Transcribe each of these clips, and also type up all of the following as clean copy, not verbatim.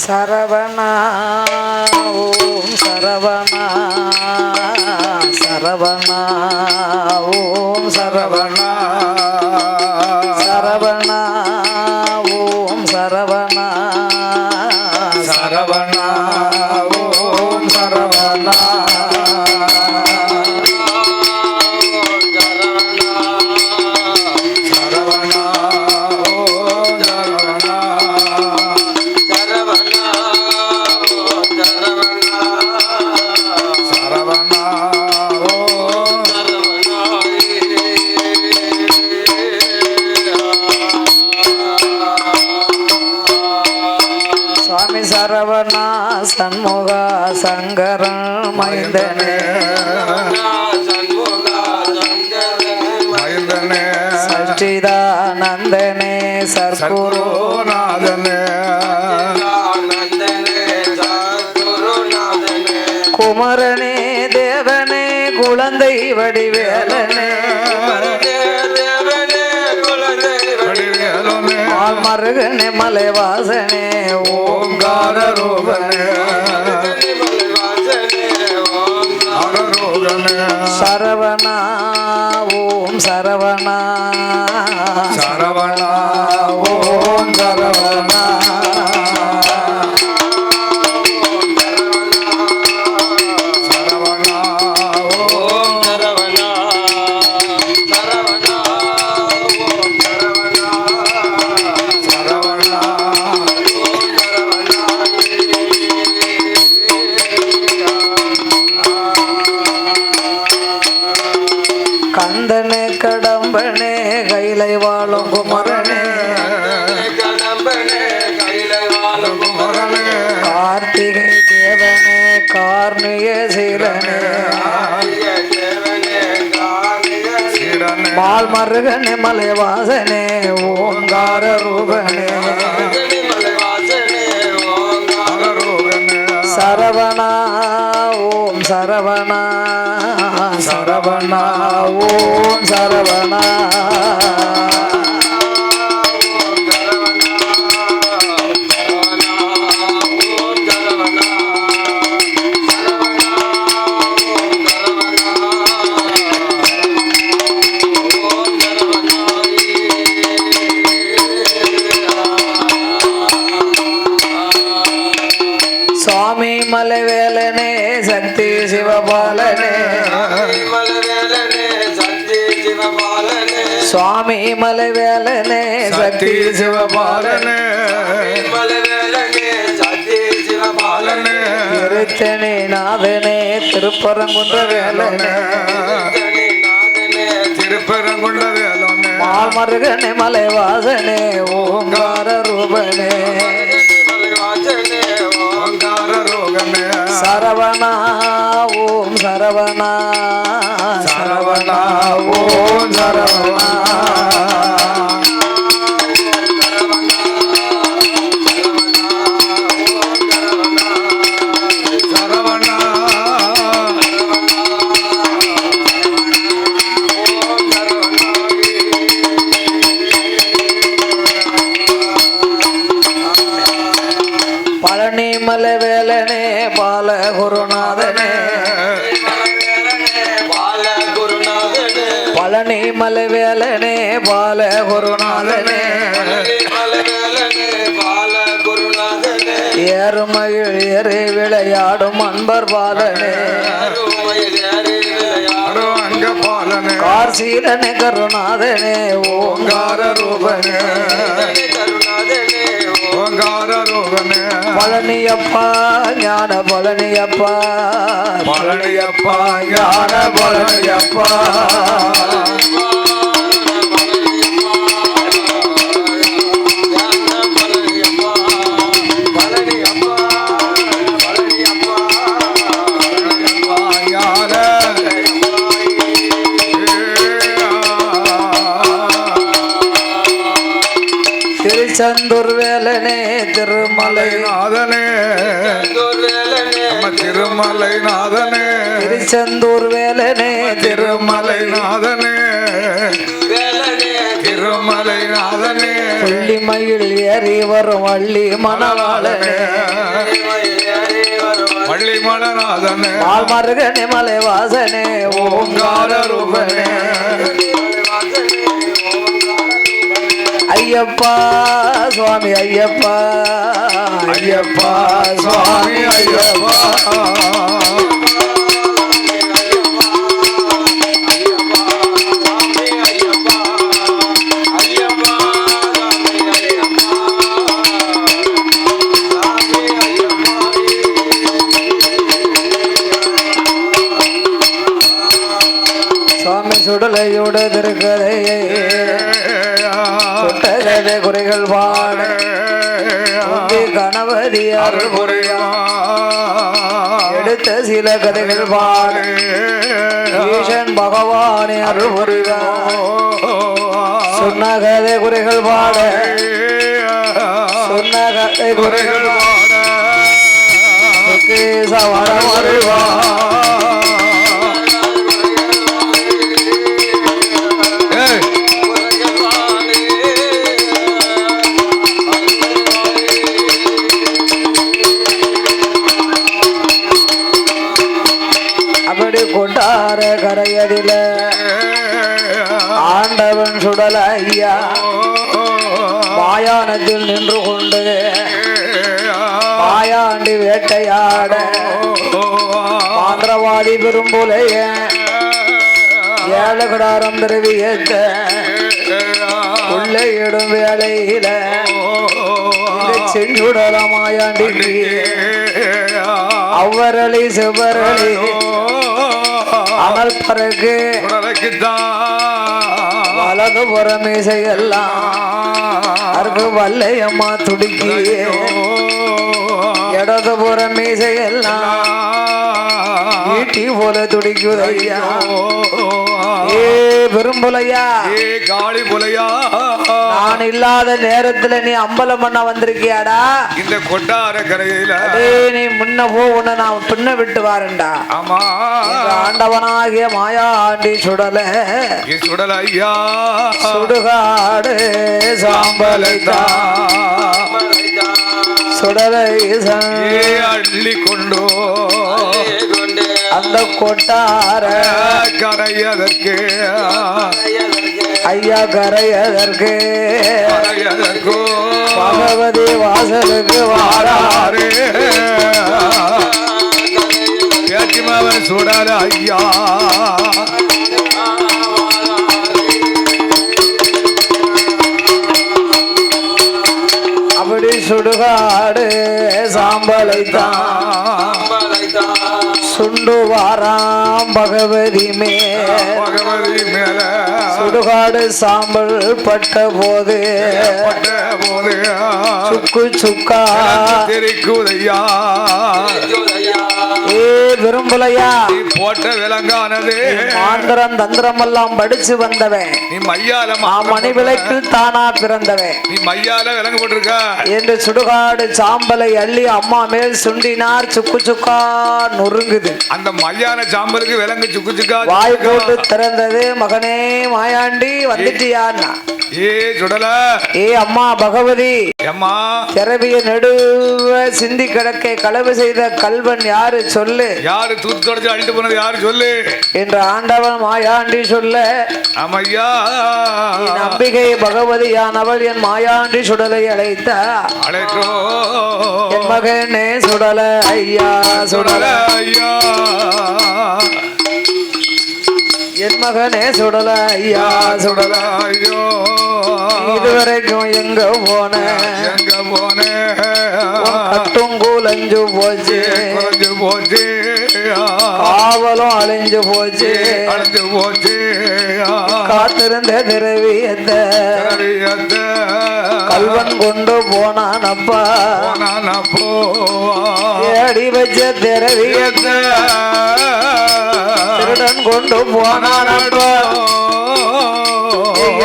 சரவணா ஓம் சரவணா சரவணா ஓம் சரவணா சரவணா ஓம் சரவணா சரவணா ஓம் சரவணா சரவணா சண்முகா சங்கரன் மைந்தனே சச்சிதானந்தனே சர்க்குருநாதனே குமரனே தேவனே குழந்தை வடிவேலனே மருகனே மலைவாசனே ஓங்கார ரூபனே சரவணா ஓம் சரவணா சரவணா ஓம் சரவணா கந்தனே கடம்பனே கைலை வாழும் குமரனே கார்த்திகை தேவனே கார்ணிய சீலனே மால் மருகனே மலைவாசனே ஓங்கார ரூபனே சரவணா ஓம் சரவணா சரவணா ஓம் சரவணா சுவாமி மலைவேலனே சக்தி சிவபாலனே சுவாமி மலைவேலனே சக்தி சிவபாலனே திருத்தணி நாதனே திருப்பரங்குன்ற வேலனே திருப்பரங்குன்ற வேலனே மாமருகனே மலைவாசனே ஓங்கார ரூபனே சரவணா ஓம் சரவணா சரவணா ஓம் சரவணா பழனி மலைவேலனே பால குருநாதனே பழனி மலைவேலனே பால குருநாதனே ஏறுமயில் ஏறி விளையாடும் அன்பர் பாலனே கார்சீலனே கருநாதனே ஓங்கார ரூபனே பழனியப்பா ஞான பழனியப்பா பழனியப்பா ஞான பழனியப்பா திருச்செந்தூர் வேலனே திருமலை நாதனே திருமலை நாதனே திருச்செந்தூர் வேலனே திருமலை நாதனே திருமலை திருமலை நாதனே புள்ளி மயில் ஏறி வரும் வள்ளி மணவாளனே வள்ளி மணநாதனே ஆழ்மருகனே மலை வாசனே ஓங்கார ரூபனே ஐயப்பா சுவாமி ஐயப்பா ஐயப்பா சுவாமி ஐயப்பா சுவாமி சுடலையோட திருக்கதையை சுட்டகதை குறைகள் பாட கணபதி அருள் புரியா எடுத்த சில கதைகள் பாட ஈசன் பகவானே அருள் புரியா சொன்ன கதை குறைகள் பாட சொன்ன கதை குறைகள் பாட சவரம் வருவா கொண்டார கரையடில ஆண்டவன் சுடல ஐயா மாயானத்தில் நின்று கொண்டு மாயாண்டி வேட்டையாட மாந்திரவாதி பெரும்புலைய ஏழு கடாரம் திருவியத்த உள்ளே இடும் வேலையில செஞ்சுடல மாயாண்டி அவ்வரளி செவ்வரளி அமல் பறகு வலது புறமீசையெல்லாம் அருக்கு வல்லையம்மா துடுக்கி இடது புறமீசையெல்லாம் ஈட்டி போல துடிக்குதையா ஏ பெரும்புலையா ஏ காளி புலையா நான் இல்லாத நேரத்துல நீ அம்பலம் பண்ண வந்திருக்கியாடா இந்த கொண்டார கரையில நீ முன்ன போ உன்னை நான் பின்ன விட்டு வாரண்டா ஆமா ஆண்டவனாகிய மாயாண்டி சுடல சுடல ஐயா சுடுகாடு சாம்பலைத்தா சுடலை அள்ளி கொண்டோ அந்த கொட்டார கரையதற்கு ஐயா கரையதற்கு பகவதி வாசலுக்கு வாராரு ஏற்றிமாவன் சுடல ஐயா அப்படி சுடுகாடு சாம்பலைத்தான் சுண்டு வாராம் பகவதி மேல சுடுகாடு சாம்பல் பட்ட போது சுக்கு சுக்கா தெரிக்குதையா ஏ விரும்பலையா போட்ட விலங்கானது மாந்திரம் தந்திரம் எல்லாம் படிச்சு வந்தவன் நீ மையால மணி விளக்கில் தானா பிறந்தவன் நீ மையால விலங்கு போட்டிருக்க என்று சுடுகாடு சாம்பலை அள்ளி அம்மா மேல் சுண்டினார் சுக்கு சுக்கா நொறுங்குது அந்த மையான சாம்பலுக்கு விலங்கு சுக்கு சுக்கா வாய் போட்டு திறந்தது மகனே மாயாண்டி வந்துட்டியான்னா ஏ சுடல ஏ அம்மா பகவதி அம்மா திரவிய நடுவ சிந்தி கிடக்கை களவு செய்த கல்வன் யாரு சொல்லு யாரு தூத்து தொடச்சு அழிட்டு போனது யாரு சொல்லு என்று ஆண்டவன் மாயாண்டி சொல்ல ஆமையா நம்பிக்கை பகவதியானவள் என் மாயாண்டி சுடலை அழைத்த அழைத்தோ என் மகனே சுடல ஐயா சுடல ஐயா என் மகனே சுடல ஐயா சுடல ஐயோ இதுவரைக்கும் எங்க போன கட்டும் கூலஞ்சு போச்சு போச்சு காவலும் அழிஞ்சு போச்சு காத்திருந்த திரவியத்த கல்வன் கொண்டு போனானப்பா ஏடி வச்ச திரவியத்த திருடன் கொண்டு போனானப்பா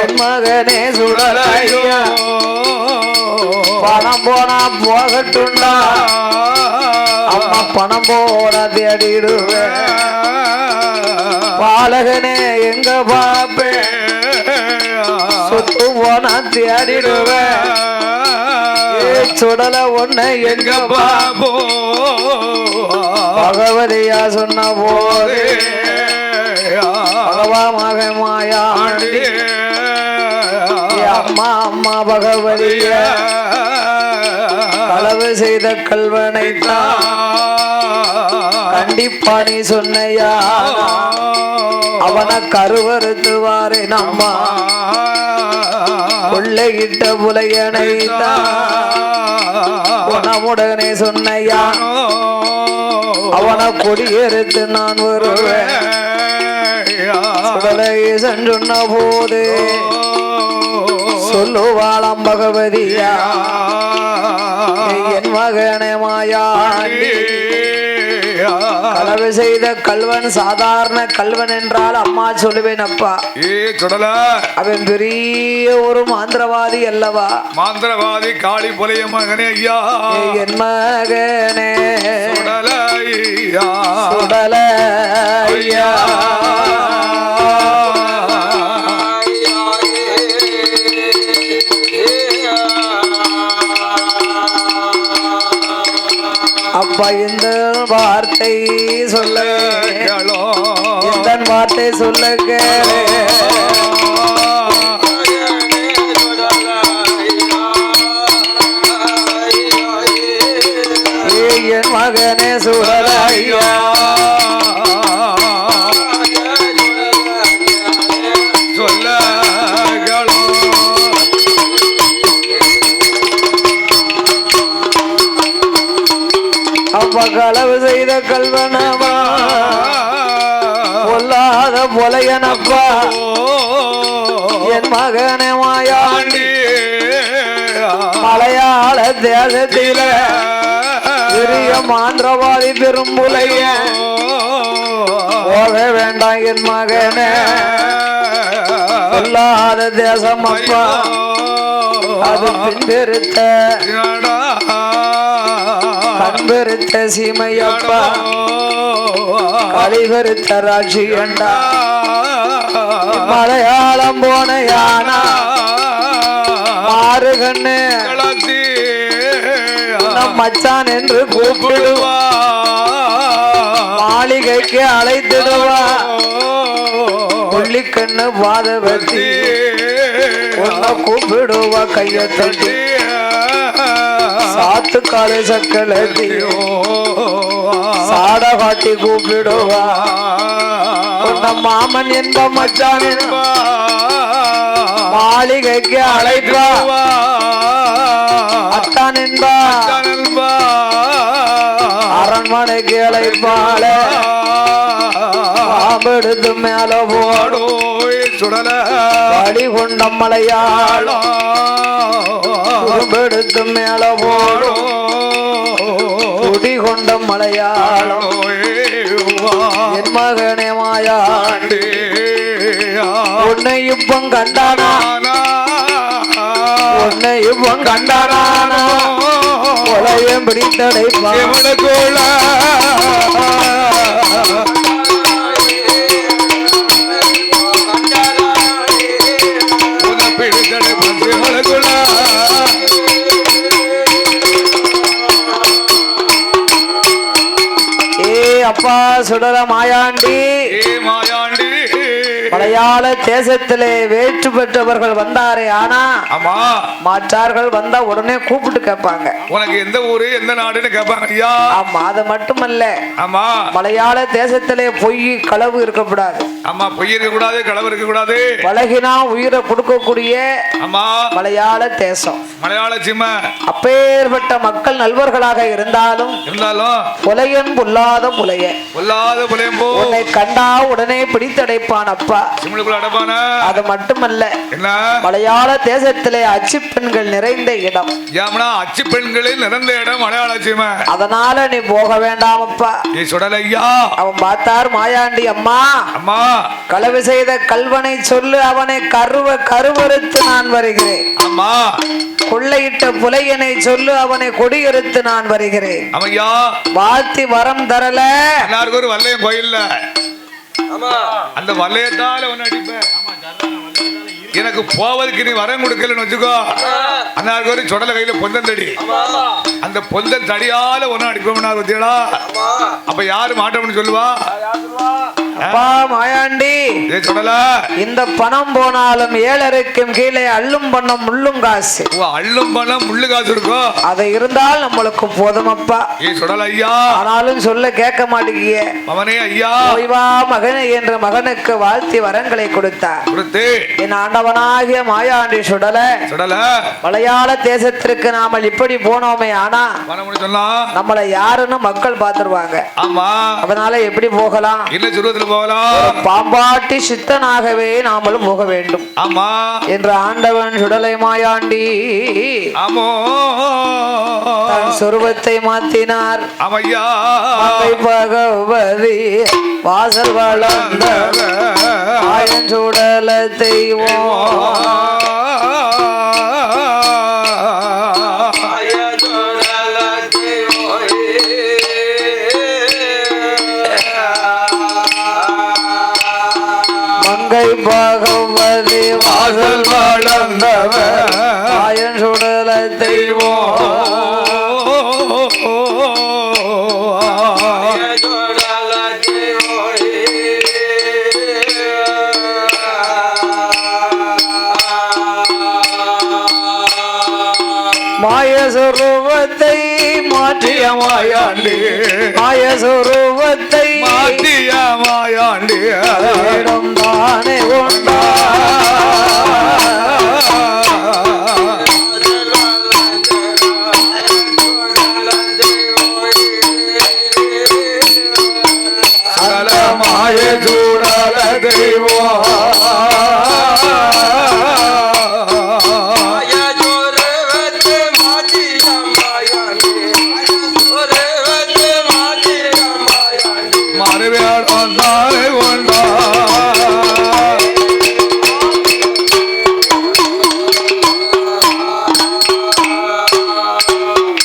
என் மகனே சுடலையா பணம் போனா போகட்டுண்டா அம்மா பணம் போனா தேடிடுவேன் பாலகனே எங்க பாப்பே சுட்டு போனா தேடிடுவேன் சுடல ஒண்ணு எங்க பாபோ பகவதியா சொன்ன போது பகவா மகமாயா அம்மா அம்மா பகவதிய களவு செய்த கல்வனை தான் கண்டிப்பா நீ சொன்னையா அவனை கருவறுத்துவாரே நம்மா கொள்ளையிட்ட புலையனை உனமுடனே சொன்னையா அவனை கொடியெடுத்து நான் வருவேன் சொன்ன போது சொல்லுவாளாம் பகவதியா என் மகனே மாயாண்டி களவு செய்த கல்வன் சாதாரண கல்வன் என்றால் அம்மா சொல்லுவேன் அப்பா அவன் பெரிய ஒரு மாந்திரவாதி அல்லவா மாந்திரவாதி காளி புலைய மகனே ஐயா என் மகனே சுடலையா சுடலையா அப்பா இந்த வார்த்தை சொல்ல இந்த வார்த்தை சொல்ல என் மகனே சுடலையா அப்பா களவு செய்த கல்வனமா பொல்லாத பொலையனப்பா என் மகனே மாயாண்டி மலையாள தேசத்தில பெரிய மாந்திரவாதி பெரும்புலைய போக வேண்டாம் என் மகனே பொல்லாத தேசம் அப்பா அது பின்பெருத்த கண்பெருத்த சீமையப்பா கலிபெருத்த ராட்சி அண்டா மலையாளம் போன யானா மாறு கண்ணு நம் மச்சான் என்று கூப்பிடுவா மாளிகைக்கு அழைத்திடுவா கொல்லிக்கண்ணு பாதவத்தி உன்னை கூப்பிடுவா கைய தட்டி சாத்து காலு சக்கலத்தி சாட காட்டி கூப்பிடுவா உன்னை மாமன் என்ப மச்சான் என்பா மாளிகைக்கு அழைப்பா அத்தான் என்பா அரண்மனைக்கு அழைப்பாள பாம்பெடுத்து மேல போடோ சுடல படி கொண்ட மலையாளம் குறும்பெடுத்து மேல போடோ குடி கொண்ட மலையாளம் என் மகனே மாயாண்டி உன்னை இப்பம் கண்டானா உன்னை இப்பம் கண்டானா கொலையம் பிடித்தடைப்பா அப்பா சுடல மாயாண்டி மலையாள தேசத்திலே வேற்று பெற்றவர்கள் வந்தாரே ஆனா ஆமா மாற்றார்கள் வந்தா உடனே கூப்பிட்டு கேட்பாங்க உனக்கு எந்த ஊரு எந்த நாடுன்னு கேட்பாங்க ஐயா ஆமா அது மட்டுமல்ல ஆமா மலையாள தேசத்திலே பொய் களவு இருக்கக்கூடாது ஆமா பொய் இருக்க கூடாது களவு இருக்க கூடாது பழகினா உயிரை கொடுக்கக்கூடிய ஆமா மலையாள தேசம் மலையாள சீமை அப்பேற்பட்ட மக்கள் நல்வர்களாக இருந்தாலும் புலையன் பொல்லாத புலையன் உன்னை கண்டா உடனே பிடித்தடைப்பான் அப்பா அது மட்டுமல்ல மலையாள தேசத்திலே அச்சு பெண்கள் நிறைந்த இடம் அச்சு பெண்களில் நிறைந்த இடம் மலையாள சீமை அதனால நீ போக வேண்டாம் அப்பா நீ சுடலையா அவன் பார்த்தார் மாயாண்டி அம்மா அம்மா களவு செய்த கல்வனை சொல்லு அவனை கருவறுத்து நான் வருகிறேன் அம்மா கொள்ளையிட்ட புலையனை சொல்லு அவனை கொடியறுத்து நான் வருகிறேன் அம்மையா வாழ்த்தி வரம் தரல எல்லாருக்கும் ஒரு வல்லையம் கோயில்ல அந்த வல்லையத்தால ஒன்னு அடிப்பேன் எனக்கு போவதுக்கு நீ வரம் கொடுக்கலன்னு வச்சுக்கோ அண்ணாருக்கு ஒரு சொடல கையில பொந்தன் தடி அந்த பொந்தன் தடியால ஒன்னும் அடிப்போம்னா பத்தியடா அப்ப யாரு மாட்டோம்னு சொல்லுவா அப்பா மாயாண்டி சொடல இந்த பணம் போனாலும் ஏழரைக்கும் கீழே அள்ளும் பணம் முள்ளும் காசு அள்ளும் பணம் முள்ளு காசு இருக்கும் அது இருந்தால் நம்மளுக்கு போதும் அப்பா சொடல ஐயா ஆனாலும் சொல்ல கேட்க மாட்டேங்கிய மகனே ஐயா ஓய்வா மகனே என்ற மகனுக்கு வாழ்த்தி வரங்களை கொடுத்தார் கொடுத்து என் ஆண்டவனாகிய மாயாண்டி சுடல சுடல மலையாள தேசத்திற்கு நாம இப்படி போனோமே ஆனா நம்மளை யாருன்னு மக்கள் பாத்துருவாங்க ஆமா அதனால எப்படி போகலாம் என்ன சுருவத்துல போகலாம் பாம்பாட்டி சித்தனாகவே நாமளும் போக வேண்டும் ஆமா என்று ஆண்டவன் சுடலை மாயாண்டி ஆமோ தன் சொருவத்தை மாத்தினார் அவையா பகவதி வாசல் வளர்ந்த ஆயன் சுடல தெய்வம் பகவதி வாசல் வளர்ந்தவர் ஆயன் சுடல தெய்வம் மாயசுரூபத்தை மாற்றிய மாயாண்டி மாயசுரூபத்தை மாற்றிய மாயாண்டி இடம் தானே கொண்டா மாய சூடால தெய்வம்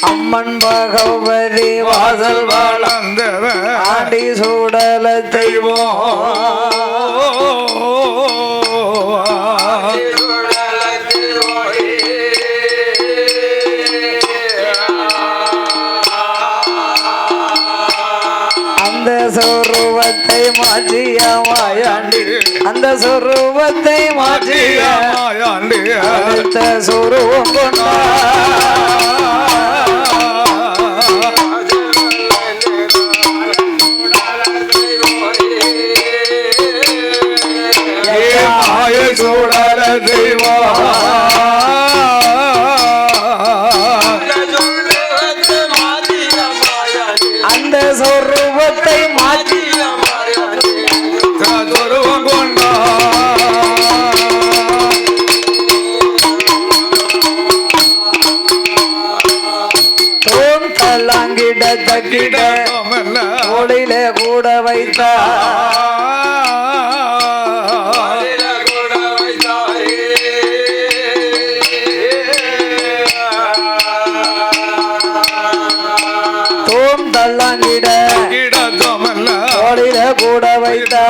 அம்மன் பகவதி வாசல் வளர்ந்தவன் ஆண்டி சூடல தெய்வம் அந்த சொருவத்தை மாற்றிய மாயாண்டி அந்த சொருவத்தை மாற்றிய மாயாண்டி அடுத்த சொருவம் கொண்டா சூடல தெய்வம் அந்த சொருவத்தை மாற்றி சொருவம் கொண்டா தோன் தள்ளாங்கிட தக்கிட ஓடையில கூட வைத்தா தள்ளாங்கிட ஓடையில கூட வைத்தா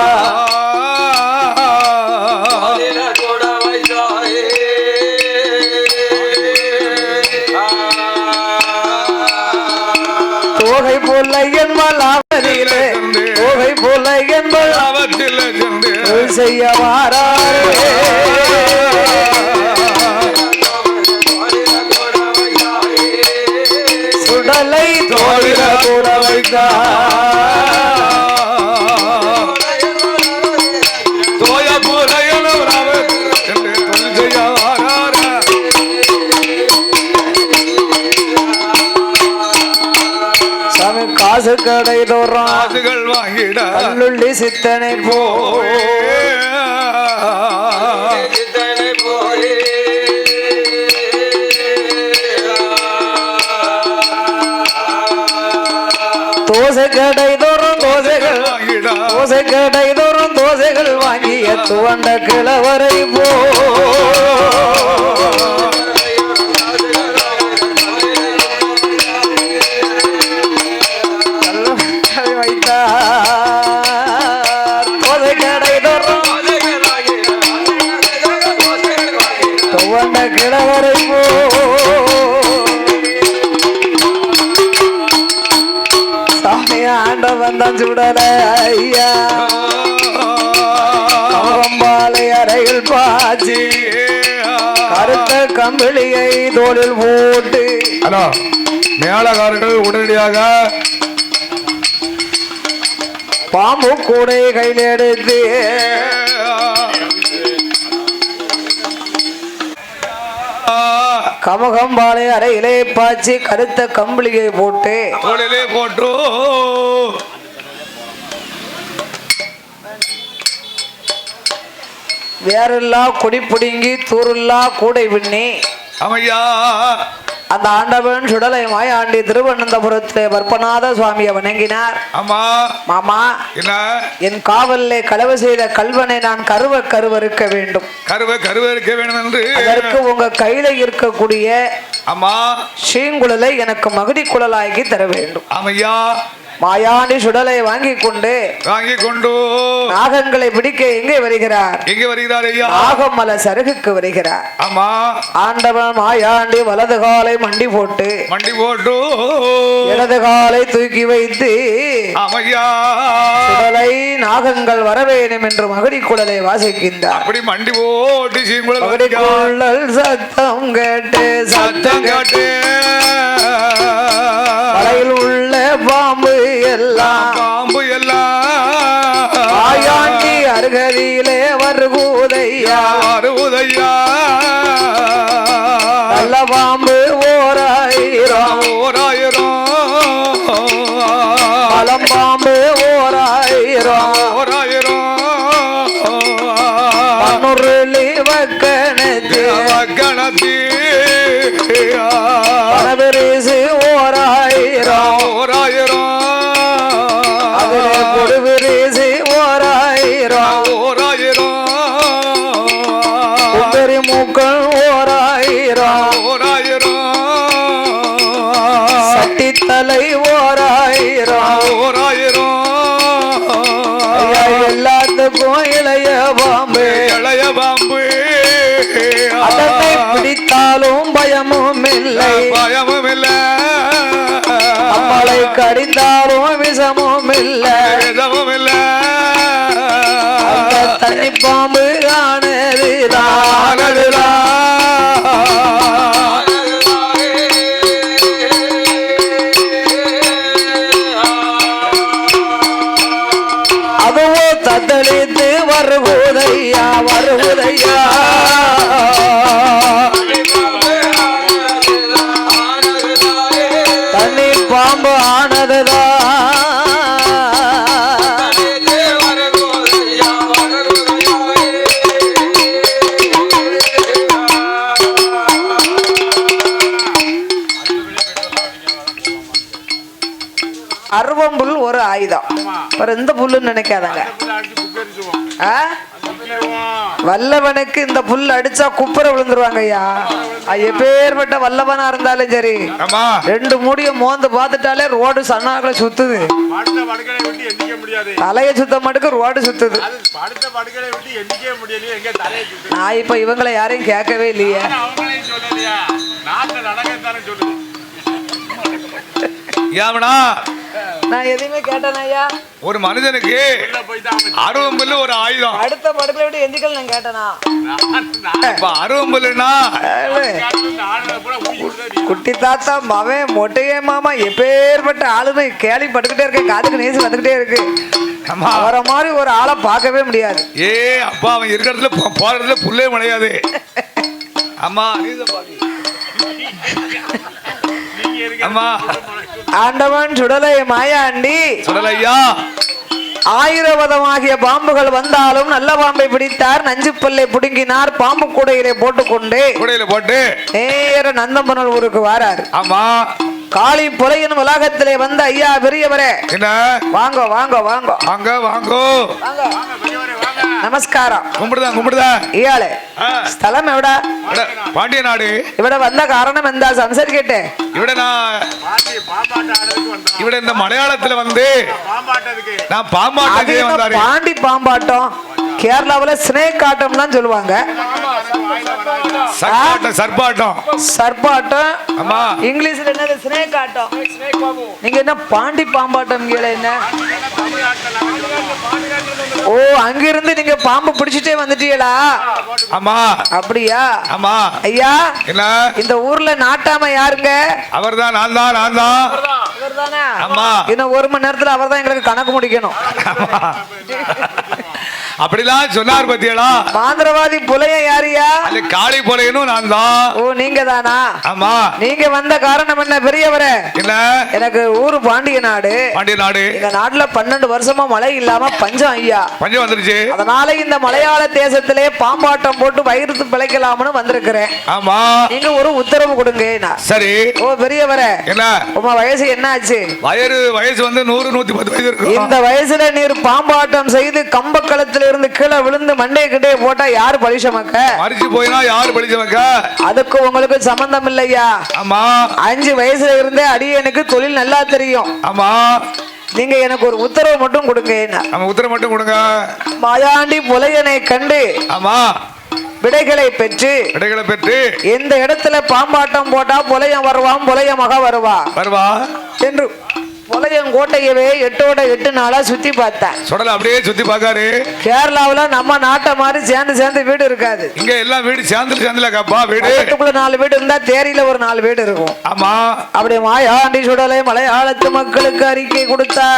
தோகை போல என்பால் அவரிலே தோகை போல என்பால் அவற்றில் செய்ய வாராரே சுடலை தோழில கூட வைத்தா தோய புறையன செய்ய சாமி காசு கடை தோறும் காசுகள் வாங்கிட கல்லுள்ளி சித்தனை போ தோசை கடை தோறும் தோசைகள் தோசை கடை தோறும் தோசைகள் வாங்கிய துவண்ட கிழவரை போ வைத்தார் தோசை கடை தோறும் வந்தான் சுடல ஐயா கம்பம்பாலை அறையில் பாச்சி கருத்த கம்பிளியை தோளில் போட்டு ஹலோ மேலகாரர்கள் உடனடியாக பாம்பு கூடை கையில் எடுத்து கமகம்பாலை அறையிலே பாய்ச்சி கருத்த கம்பிளியை போட்டு தோளிலே போட்டு வேறெல்லா கொடி பிடுங்கி தூருல்லா கூடை பின்னி அமையா அந்த ஆண்டவன் சுடலை மாயாண்டி திருவனந்தபுரத்திலே பற்பநாத சுவாமியை வணங்கினார். ஆமா மாமா என்ன என் காவலிலே களவு செய்த கல்வனை நான் கருவறுக்க வேண்டும். கருவறுக்க வேண்டும் என்று அதற்கு உங்க கையில இருக்கக்கூடிய அம்மா ஸ்ரீங்குழலை எனக்கு மகுடி குழலாகி தர வேண்டும். அமையா மாயாண்டி சுடலை வாங்கி கொண்டு நாகங்களை பிடிக்க எங்கே வருகிறார் ஐயா நாகமல சருகுக்கு வருகிறார். ஆமா ஆண்டவன் மாயாண்டி வலது காலை மண்டி போட்டு இடது காலை தூக்கி வைத்து அமையா சுடலை நாகங்கள் வர வேண்டும் என்று மகுடி குழலை வாசிக்கின்றார். அப்படி மண்டி போட்டு மகுடி குழல் சத்தம் கேட்டு மலையில் உள்ள பாம்பு எல்லாம் ஆயாண்டி அருகதியிலே வருகுதையா நல்ல பாம்பு ஓராயிரம் பழம் பாம்பு ஓராயிரம் பன்னுருளி வக்கணத்தி பணபரிசு ஓராயிரம் அதிலே கொடுபரிசு ஓராயிரம் கும்பரி மூக்கள் ஓராயிரம் சட்டித்தலை ஓராயிரம் எல்லாத்துக்கும் இளைய பாம்பு அதனை பிடித்தாலும் பயமும் இல்லை நம்மளை கடிந்தாலும் விஷமும் இல்லை அந்த தனி பாம்பு ஆனதுதான் அதுவோ தத்தளித்து வருகுதையா தண்ணி பாம்பு ஆனதுதான் அருவம்புல் ஒரு ஆயுதம். இந்த புல்லுன்னு நினைக்காதாங்க. வல்லவனுக்கு இந்த புல் அடிச்சா குப்புற விழுந்துருவாங்க ஐயா. எப்பேற்பட்ட வல்லவனா இருந்தாலும் சரி ரெண்டு மூடிய மோந்து பார்த்துட்டாலே ரோடு சன்னாக்களை சுத்துது. தலைய சுத்த மட்டுக்கு ரோடு சுத்துது. நான் இப்ப இவங்களை யாரையும் கேட்கவே இல்லையே. நான் எதையுமே கேட்டேன் ஐயா. ஒரு மனிதனுக்கு அருவம்புல் ஒரு ஆயுதம். அடுத்த படுக்கல விட்டு எந்திக்கல் நான் கேட்டனா. அருவம்புல்னா குட்டி தாத்தா மவன் மொட்டையே மாமா எப்பேற்பட்ட ஆளுன்னு கேள்வி பட்டுக்கிட்டே இருக்கேன். காதுக்கு நேசி வந்துகிட்டே இருக்கு. அவரை மாதிரி ஒரு ஆளை பார்க்கவே முடியாது. அப்பா அவன் இருக்கிற இடத்துல போற இடத்துல புல்லே முளையாது. அம்மா ஆண்டவன் சுடலை மாயாண்டி சுடலையா ஆயிரவதமாகிய பாம்புகள் வந்தாலும் நல்ல பாம்பை பிடித்தார். நஞ்சு பல்லை புடுங்கினார். பாம்பு கூடையிலே போட்டு நேர நந்தம்பனல் ஊருக்கு வாரார். ஆமா காளி புலையின் உலகத்திலே வந்த ஐயா பெரியவரே வாங்க வாங்க வாங்க வாங்க வாங்க நமஸ்காரம். கும்பிடுதா இயாளே ஸ்தலம் எവിടാ? പാണ്ഡ്യ നാട്. ഇവിടെ വന്ന കാരണം എന്താ സംസാരിക്കട്ടെ? ഇവിടെ இந்த மலையாளத்துல வந்து நான் பாம்பாட்டத்துக்கு வந்தாரு. பாண்டி பாம்பாட்டம் கேரளாவுல ஸ்னேக் ஆட்டம் தான் சொல்லுவாங்க. சர்பாட்டம். சர்பாட்டம். ஆமா. இங்கிலீஷ்ல என்னது? ஸ்னேக் ஆட்டம். நீங்க என்ன பாண்டி பாம்பாட்டம் என்ன? ஓ, அங்கிருந்து நீங்க பாம்பு பிடிச்சிட்டே வந்துட்டீங்களா? ஆமா. அப்படியா? ஆமா. ஐயா, என்ன இந்த ஊர்ல நாட்டாம யாருங்க? அவர்தான். நான் தான். அவர்தானா? ஆமா. இன்னும் 1 மணி நேரத்துல அவர்தான் எங்களுக்கு கணக்கு முடிக்கணும். அப்படிலாம் சொன்னார் பத்தியலா. மாந்திரவாதி புலைய யாரியா? அது காளி புலையனும் நான் தான். ஓ, நீங்க தானா? ஆமா. நீங்க வந்த காரணம் என்ன பெரியவரே? என்ன? எனக்கு ஊரு பாண்டிய நாடு. பாண்டிய நாடு. இந்த நாட்டுல 12 வருஷமா மழை இல்லாம பஞ்சம் ஐயா. பஞ்சம் வந்துருச்சு. அதனால இந்த மலையாள தேசத்திலே பாம்பாட்டம் போட்டு வயிறு பிழைக்கலாம்னு வந்திருக்கிறேன். ஆமா. நீங்க ஒரு உத்தரவு கொடுங்க. சரி. ஓ பெரியவரே, என்ன உமா வயசு என்ன ஆச்சு? வயசு வந்து 100 110 வயசு இருக்கு. இந்த வயசுல நீர் பாம்பாட்டம் செய்து கம்பக்களத்துல இருந்து கீழே விழுந்து மண்டே கிட்டே போட்டா யாரு பலிசமக்க? மரிச்சு போயினா யாரு பலிசமக்க? அதுக்கு உங்களுக்கு சம்பந்தம் இல்லையா? ஆமா. 5 வயசுல இருந்தே அடியனுக்கு தொழில் நல்லா தெரியும். ஆமா. நீங்க எனக்கு ஒரு உத்தரவு மட்டும் கொடுங்க. நம்ம உத்தரவு மட்டும் கொடுங்க. மாயாண்டி புலையனை கண்டு ஆமா விடைகளை பெற்று எந்த இடத்துல பாம்பாட்டம் போட்டா புலையம் வருவான், புலைய மக வருவா என்று புலையங்கோட்டையவே 8ஓட 8 நாளா சுத்தி பார்த்தேன். சுடல அப்படியே சுத்தி பார்க்காரு. கேரளாவுல நம்ம நாட்டை மாதிரி சேர்ந்து வீடு இருக்காது. இங்க எல்லாம் வீடு சேர்ந்துல கப்பா வீடு. வீட்டுக்குள்ள 4 வீடு இருந்தா தேரியில ஒரு 4 வீடு இருக்கும். ஆமா. அப்படியே மாயாண்டி சுடலை மலையாளத்து மக்களுக்கு அறிக்கை கொடுத்தா.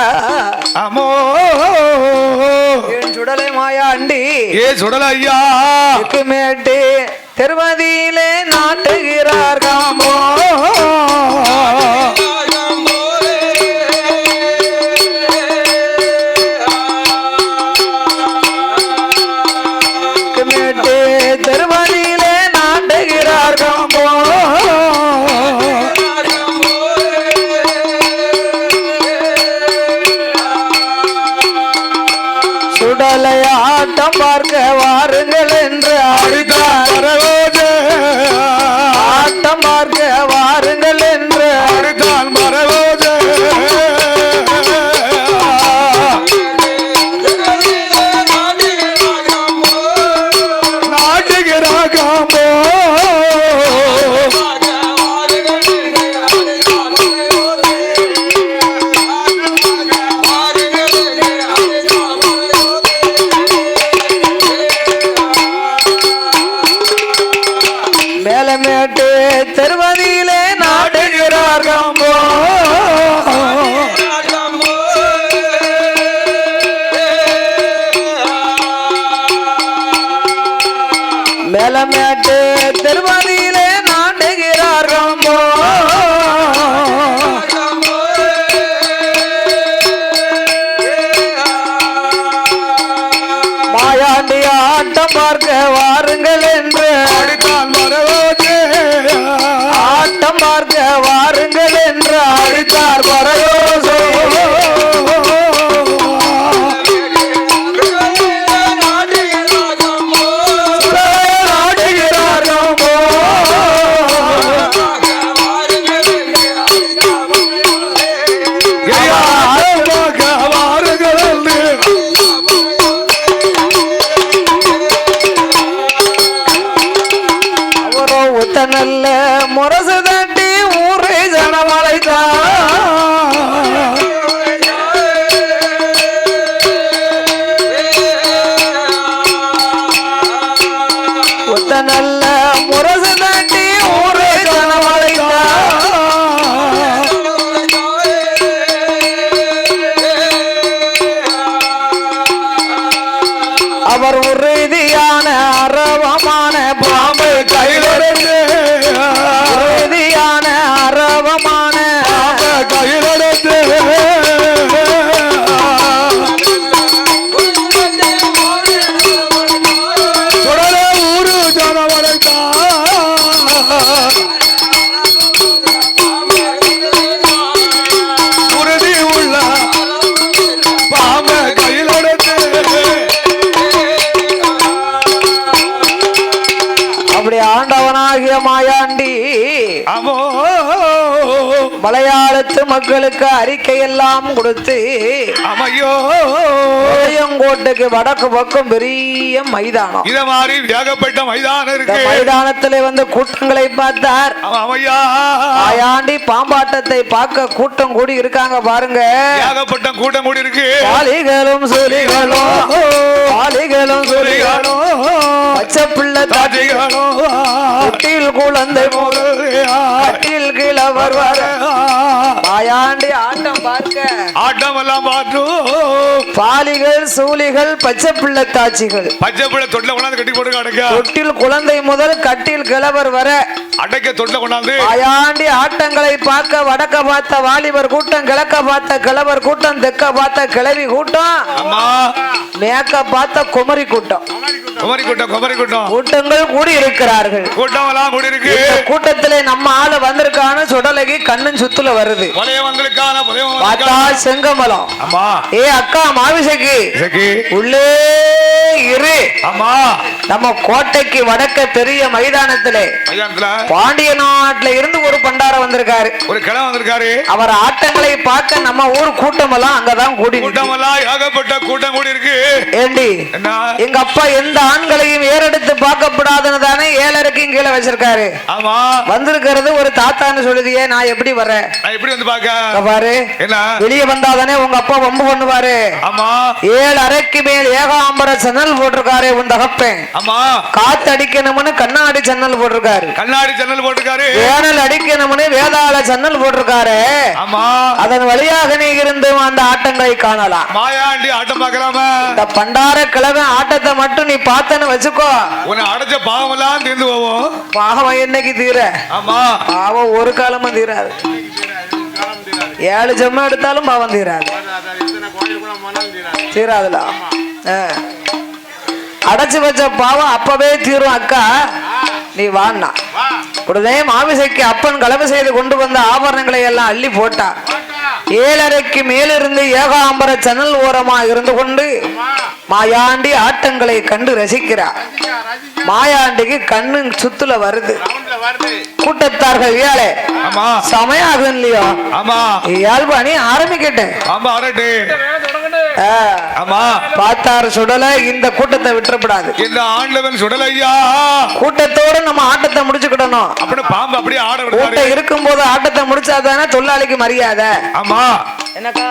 ஆமோ என் சுடலை மாயாண்டி சுடல ஐயா மேட்டு திருமதியிலே நாட்டுகிறார் காமோ. திருமதியிலே நாட்டுகிறார் காமோ. சுடலை ஆட்டம் பார்க்க வாருங்கள் என்று ஆட்டம் பார்க்க வாருங்கள் என்று மேலமேட்டு திருவதியிலே நாடுகிறார் காம்போ. மேலமேட்டு திருவதியிலே நாடுகிறார் காம்போ. மாயாண்டி ஆட்டம் பார்க்க வாருங்கள் என்று ஆட்டம் பார்க்க வாருங்கள் என்று அழைத்தார் பரயோசோ. நல்ல முரசு தட்டி ஊரை ஜனமழைத்தான். ஒத்த நல்ல முரசு தட்டி ஊரை ஜனமழைத்தான். அவர் உறுதியான அரவமான பாம்பு கையிலிருந்து உறுதியான அரவமான கையிலிருந்து ஊரு உறுதி உள்ள பாம்பு கையிலிருந்து அப்படி ஆண்டவனாகிய மாயாண்டி மலையாளத்து மக்களுக்கு அறிக்கை எல்லாம் கொடுத்து அமையோ கோட்டைக்கு வடக்கு பக்கம் பெரிய மைதானம். இத மாதிரி ஏகப்பட்ட மைதானம் இருக்கு. மைதானத்துல வந்து கூட்டங்களை பார்த்தார். ஆயாண்டி பாம்பாட்டத்தை பார்க்க கூட்டம் கூடி இருக்காங்க பாருங்க. ஏகப்பட்ட கூட்டம் கூடி இருக்கு. பாலிகளும் சூலிகளும் பாலிகளும் சூலிகளும் பச்சை பிள்ளை தாட்சிகளும் கட்டில் குழந்தை கட்டில் கிழவர் வர ஆயாண்டி ஆட்டம் பார்க்க ஆட்டம் எல்லாம் பார்த்தோம். பாலிகள் சூலிகள் பச்சை பிள்ளை தாட்சிகள் பச்சை பிள்ளை தொட்டில கொண்டாந்து கட்டி போட்டு அடைக்க தொட்டில் குழந்தை முதல் கட்டில் கிழவர் வர அடைக்க தொட்டில கொண்டாந்து ஆயாண்டி ஆட்டங்களை பார்க்க வடக்க பார்த்த வாலிபர் கூட்டம், கிழக்க பார்த்த கிழவர் கூட்டம், தெற்க பார்த்த கிழவி கூட்டம், மேற்க பார்த்த குமரி கூட்டம் கூட்டங்கள் கூடி இருக்கிறார்கள். கூட்டம் எல்லாம் கூடி இருக்கு. கூட்டத்திலே நம்ம ஆளு வந்திருக்கான சுடலகி கண்ணன் சுத்துல வருது. பார்த்தா செங்கமலம். ஏ அக்கா மாவிசைக்கு உள்ளே இரு. நம்ம கோட்டைக்கு வடக்க பெரிய மைதானத்திலே பாண்டிய நாட்டுல இருந்து ஒரு பண்டாரம் வந்திருக்காரு. ஒரு கிழமை வந்திருக்காரு. அவர் ஆட்டங்களை பார்க்க நம்ம ஊர் கூட்டம் எல்லாம் அங்கதான் கூடி. கூட்டம் எல்லாம் ஏகப்பட்ட கூட்டம் கூடி இருக்கு. ஏண்டி எங்க அப்பா எந்த ஆண்களையும் ஏறெடுத்து பார்க்கப்படாதுன்னு தானே 7:30 கீழே வச்சிருக்காரு. ஆமா வந்திருக்கிறது ஒரு தாத்தான்னு சொல்லுதியே, நான் எப்படி வர்றேன்? எப்படி வந்து பாக்க பாரு, வெளியே வந்தாதானே உங்க அப்பா வம்பு பண்ணுவாரு. ஆமா 7:30 மேல் ஏகாம்பர சன்னல் போட்டிருக்காரு உன் தகப்பேன். ஆமா காத்து அடிக்கணும்னு கண்ணாடி சன்னல் போட்டிருக்காரு. கண்ணாடி சன்னல் போட்டிருக்காரு. வேனல் அடிக்கணும்னு வேதாள சன்னல் போட்டிருக்காரு. ஆமா அதன் வழியாக நீ இருந்து அந்த ஆட்டங்களை காணலாம். மாயாண்டி ஆட்டம் பார்க்கலாமா? இந்த பண்டார கிழமை ஆட்டத்தை மட்டும் நீ பார்த்தன்னு வச்சுக்கோ, உன்னை அடைச்ச பாவம் எல்லாம் தீர்ந்து போவோம். பாவம் என்னைக்கு தீர? ஆமா பாவம் ஒரு காலமும் தீராது. 7 ஜென்மம் எடுத்தாலும் பாவம் தீராது. தீராதுல அடைச்சு வச்ச பாவம் அப்பவே தீரும். அக்கா நீ வாண்ணா. உடனே மாமிசைக்கு அப்பன் கலவை செய்து கொண்டு வந்த ஆபரணங்களை எல்லாம் அள்ளி போட்டா. 7:30 மேலிருந்து ஏகாம்பர சன்னல் ஓரமா இருந்து கொண்டு மாயாண்டி ஆட்டங்களை கண்டு ரசிக்கிறார். மாயாண்டிக்கு கண்ணு சுத்துல வருது. கூட்டத்தார்கள் ஏழை சமயாகும் இல்லையோ? யாழ்பாணி ஆரம்பிக்கட்டேன். பார்த்தார் சுடல. இந்த கூட்டத்தை விட்டுறப்படாது. இந்த ஆண்டவன் சுடலையா கூட்டத்தோட நம்ம ஆட்டத்தை முடிச்சுக்கிடணும். பாம்பு அப்படியே ஆட கூட்டம் இருக்கும் போது ஆட்டத்தை முடிச்சாதானே தொழிலாளிக்கு மரியாதை. ஆமா என்னக்கா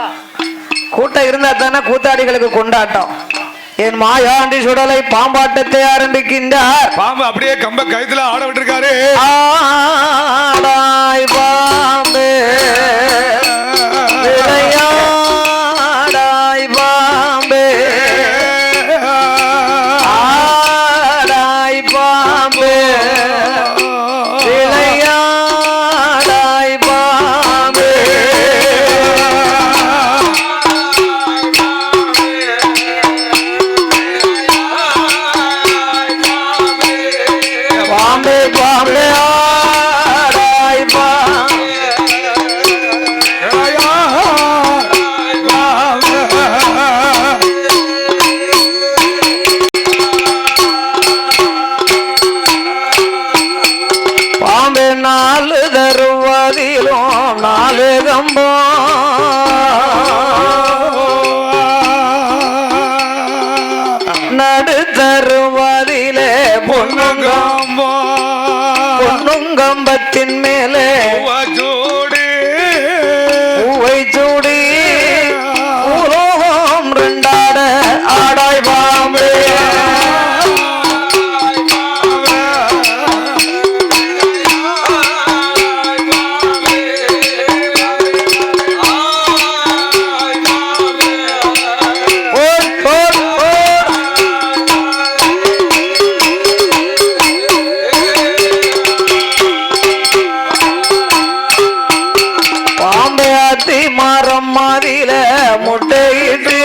கூட்டம் இருந்தா தானே கூத்தாடிகளுக்கு கொண்டாட்டம். என் மாயாண்டி சுடலை பாம்பாட்டத்தை ஆரம்பிக்கின்றார். பாம்பு அப்படியே கம்ப கழுத்துல ஆட விட்டுருக்காரு. ஆடாய் பாம்பே விளையாடாய் பாம்பே ஆடாய் பாம்பே விளையாடாய் பாம்பே பாம்பே பாம்பே ஆடாய் பாம்பே பாம்பே 4 தருவதிலும் 4 கம்பம் நடு தருவதிலே பொன்னுங்கம்பத்தின் மேலே பூவை சூடி உலோகம் 2 ஆட ஆடாய் பாம்பே மரம் மாதில முட்டையிட்டு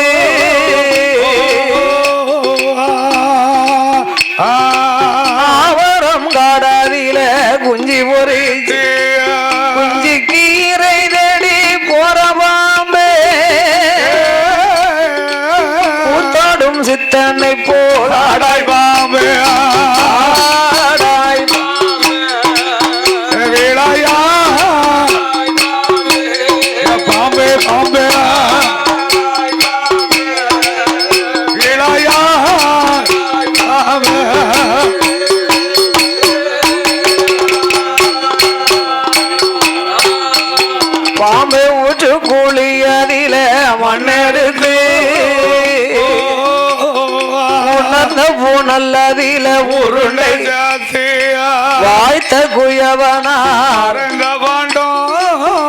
ஆவரம் காடாதில குஞ்சி பொறிச்சு குஞ்சி கீரை தேடி போற பாம்பே கூத்தாடும் சித்தனை போல் ஆடாய் பாம்பே ஆடாய் வேளாயா குழியதில மண்ணெடுத்து உணர்ந்த பூனல்லதில உருண்டை வாய்த்த குயவனா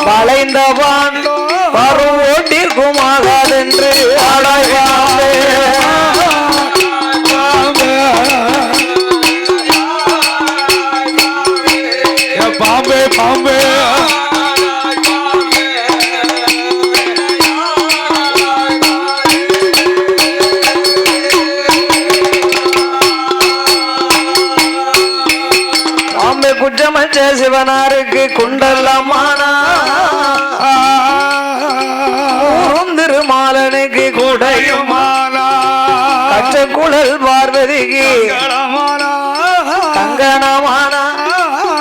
வளைந்த பாண்டோ வரும் ஓட்டிற்குமாகாதென்று ஆடாய்வாங்க பாம்பே பாம்பே பாம்பே குற்றமற்ற சிவனாருக்கு குண்டல்லமானா திருமாலனுக்கு குடையுமானா கற்ற குழல் பார்வதிக்கு கங்கணமானா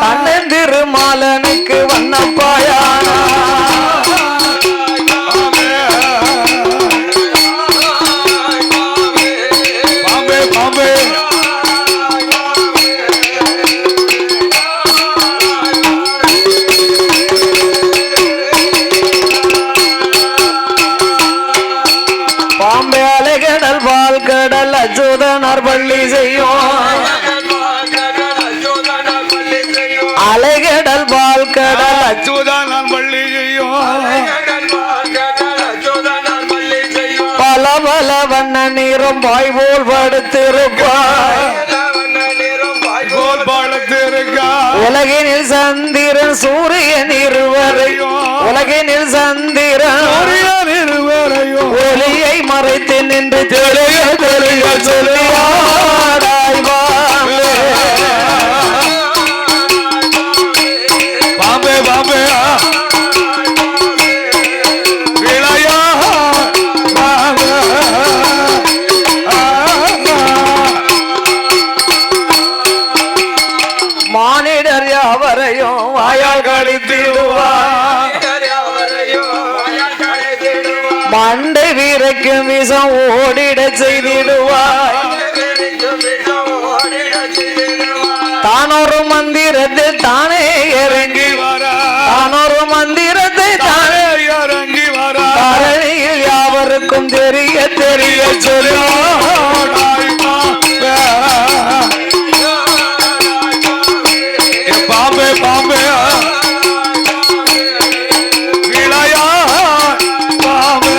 கண்ணன் திருமாலனுக்கு வண்ணப்பாயானா பாம்பே பாம்பே பாம்பே அலைகடல் பால்கடல் அச்சுதனார் பள்ளி செய்யும் அலைகடல் பால்கடல் அச்சுதனார் பள்ளி செய்யும் பல பல வண்ண நீரும் பாய் போல் படுத்திருப்பாய் உலகினில் சந்திரன் சூரியன் இருவரையும் உலகினில் சந்திரன் இருவரையும் ஒளியை மறைத்து நின்று தெளிய தெளிய சொல்லியாடாய் பாம்பே பாம்பே விளையா மானிடர் யாவரையும் வாயால் கழித்திடுவார் மண்டை வீரைக்கும் விஷம் ஓடிட செய்திடுவார் தானொரு மந்திரத்தில் தானே இறங்கி தானொரு மந்திரத்தை தானே இறங்கி வர தரணியில் யாவருக்கும் தெரிய தெரிய சொல்லும் பாம்பே பாம்பே விளையா பாம்பே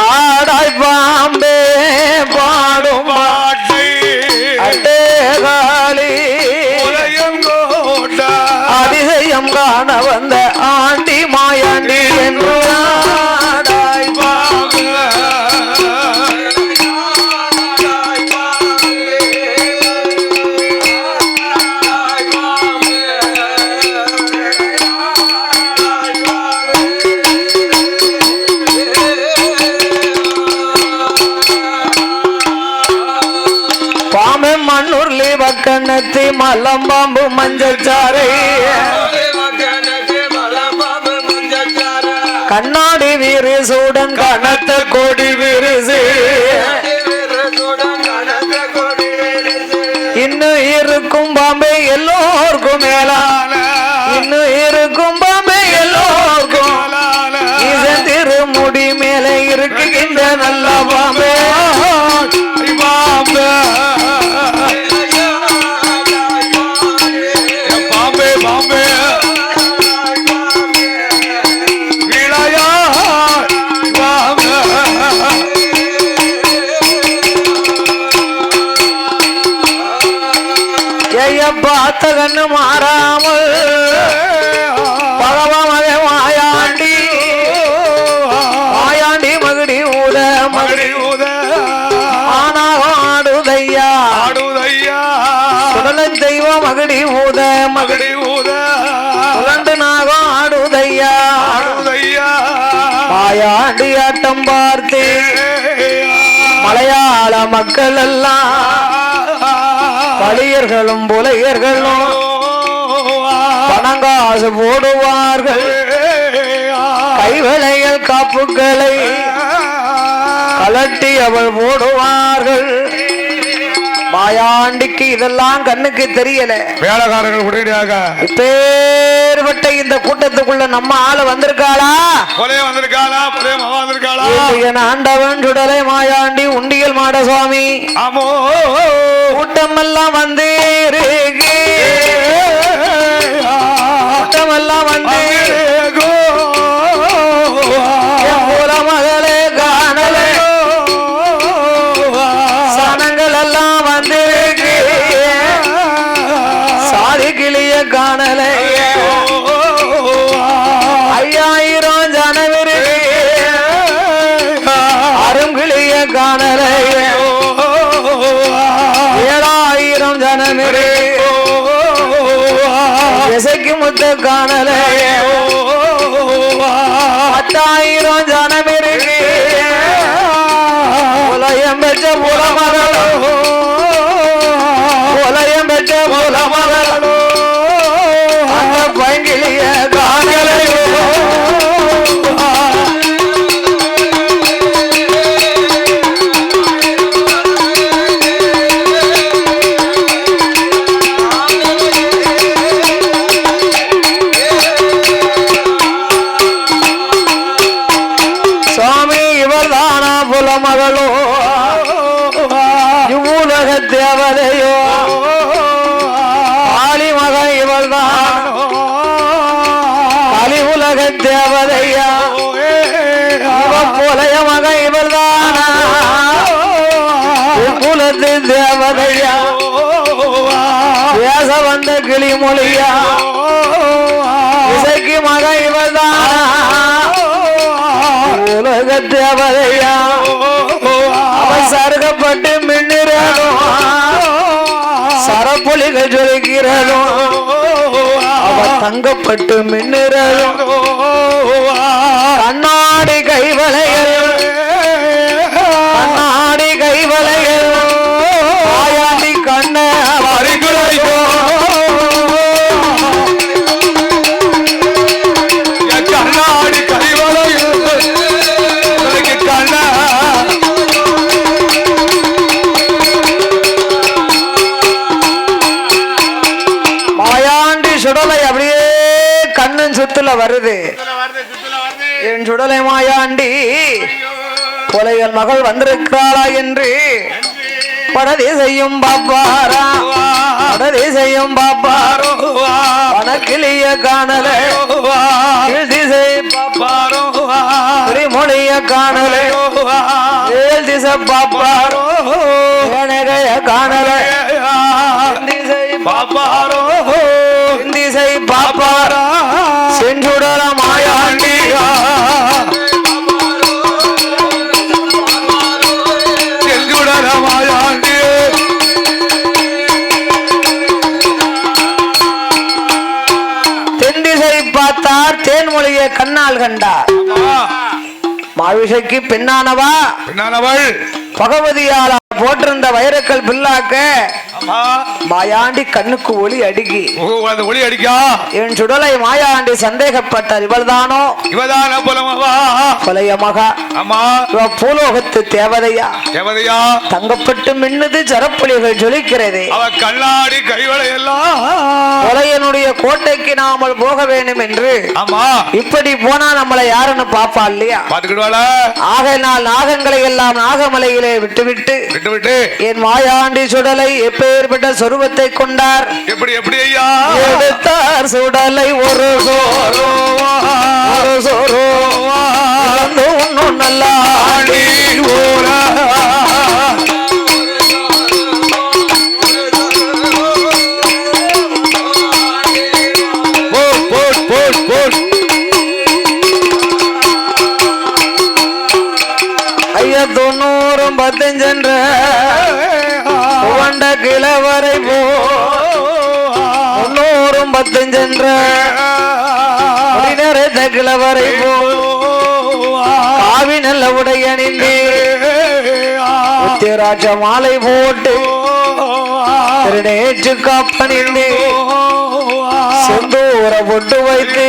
ஆடாய் பாம்பே பாடும் பாட்டை அட்டேகாளி உலயங்கோட்ட அதிசயம் காண வந்த ஆண்டி மாயாண்டி என்று ஆடாய் பாம்பே பாம்பு மண்ணூர்லி பக்கணத்தி மல்லம்பாம்பு மஞ்சச்சாரை கண்ணாடி வீரு சூடன் கனத்த கொடி விரிசு இன்னும் இருக்கும் பாம்பே எல்லோருக்கும் மேலான இன்னும் இருக்கும் பாம்பே எல்லோருக்கும் இதன் திருமுடி மேலே இருக்குகின்ற நல்ல பாம்பே பாம்பே பாம்பே பாம்பே விளையா பாம்பே ஐய பார்த்த கண்ணு மாறாமல் பகவான் மாயாண்டி மாயாண்டி மகுடி ஊத மகடி ஊத ஆனாகம் ஆடுதையா ஆடுதையா சுடலன் தெய்வம் மகுடி ஊத மகடி ஊத சுழண்டு நாகம் ஆடுதையா ஆடுதையா மாயாண்டி ஆட்டம் பார்த்து மலையாள மக்கள் எல்லாம் பழியர்களும் புலையர்களும் பணங்காசு போடுவார்கள் கைவளையல் காப்புகளை கலட்டி அவள் போடுவார்கள் மாயாண்டிக்கு இதெல்லாம் கண்ணுக்கு தெரியல. வேலைக்காரர்கள் உடனடியாக இப்பேற்பட்ட இந்த கூட்டத்துக்குள்ள நம்ம ஆளு வந்திருக்காளா? கொலைய வந்திருக்காளா? கொலைய மகா வந்திருக்காளா? என் ஆண்டவன் சுடலை மாயாண்டி உண்டியல் மாட சுவாமி ஆமோ கூட்டம் எல்லாம் வந்து கூட்டம் எல்லாம் வந்து மகளே காணலே சனங்கள் எல்லாம் வந்து சாதி கிளிய காணலே 5000 ஜனவரி அருங்கிளிய காணலே 7000 ஜனவரி இசைக்கு முத்த காணலே 10,000 ஜனவரி உலயம் பெற்ற புலமகளோ உலயம் பெற்ற புலமகளோ அந்த பைங்கிலிய காணலையோ மகளோ இவ்வுலக தேவதையோ ஆளி மகன் இவள்தான் அலி உலக தேவதையா போலைய மகன் இவள்தானா குலத்து தேவதையா பேச வந்த கிளிமொழியா இசைக்கு மகன் இவள்தானா உலக தேவதையா சருகப்பட்டு மின்னிறனும் சரப்புலிகள் ஜொலிக்கிறனும் அவ தங்கப்பட்டு மின்னிறனும் கண்ணாடி கைவளையல் கண்ணாடி கைவளையல் ஆயாண்டி கண்ண வரிகுலையோ கண்ணாடி கைவளையல் கண்ண சுடலை அப்படியே கண்ணன் சுத்துல வருது. என் சுடலை மாயாண்டி கொலைகள் மகள் வந்திருக்கிறாளா என்று படதேசையும் பாப்பாரா படதேசையும் பாப்பாரோ பணக்கிளிய காணலே திசை பாப்பாரோ மொழிய காணலே ஏழ் திசை பாப்பாரோ காணலே திசை பாப்பாரோ திசை பாப்பாரா சென்றுடல மாயாண்டியா சென்றுடல மாயாண்டி தென் திசை பார்த்தார் தேன்மொழியை கண்ணால் கண்டார். மாவிசைக்கு பெண்ணானவா பெண்ணானவள் பகவதியால போட்டிருந்த வைரக்கல் பில்லாக்க மாயாண்டி கண்ணுக்கு ஒளி அடிக்கி ஒளி அடிக்கா என் சுடலை மாயாண்டி சந்தேகப்பட்டார். இவள்தானோ இவதான கொலைய மகா இவ பூலோகத்து தேவதையா தேவதையா தங்கப்பட்டு மின்னுது சரப்புலிகள் ஜொலிக்கிறது அவ கண்ணாடி கைவளையெல்லாம் கொலையனுடைய கோட்டைக்கு நாமல் போக வேண்டும் என்று ஆமா இப்படி போனா நம்மளை யாருன்னு பாப்பா இல்லையா பாத்துக்கிடுவாளா ஆகையினால் நாகங்களை எல்லாம் நாகமலையிலே விட்டுவிட்டு விட்டுவிட்டு என் மாயாண்டி சுடலை எப்பேற்பட்ட சொருவத்தை கொண்டார். எப்படி எப்படி ஐயா எடுத்தார் சுடலை ஒரு சோரோ ஒரு சோரோ ஒன்னும் நல்லா ஐயா 90 15 வண்ட கிழவரை போ 315 கிழவரை போ காவி நல்ல உடைய நின்று உத்திராட்ச மாலை போட்டு திருநேற்று காப்பனின்று செந்தூர பொட்டு வைத்து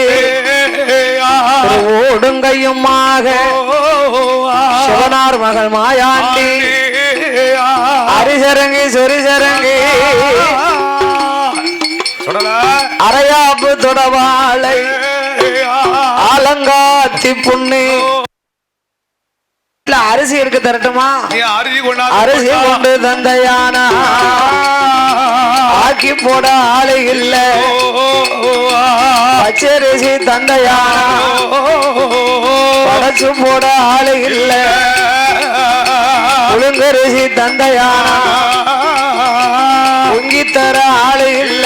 ஓடுங்கையுமாக சிவனார் மகள் மாயாண்டி அரிசரங்கி சொரிசரங்கி சுடல அரையாப்பு தொடவாளை அலங்காத்தி புண்ணு அரிசி எடுக்க தரட்டுமா நீ அரிசி கொண்டா அரிசி கொண்டு தந்தையானா ஆக்கி போட ஆளு இல்ல பச்சரிசி தந்தையானா படைச்சு போட ஆளு இல்ல ஒழுங்கரிசி தந்தையானா பொங்கி தர ஆளு இல்ல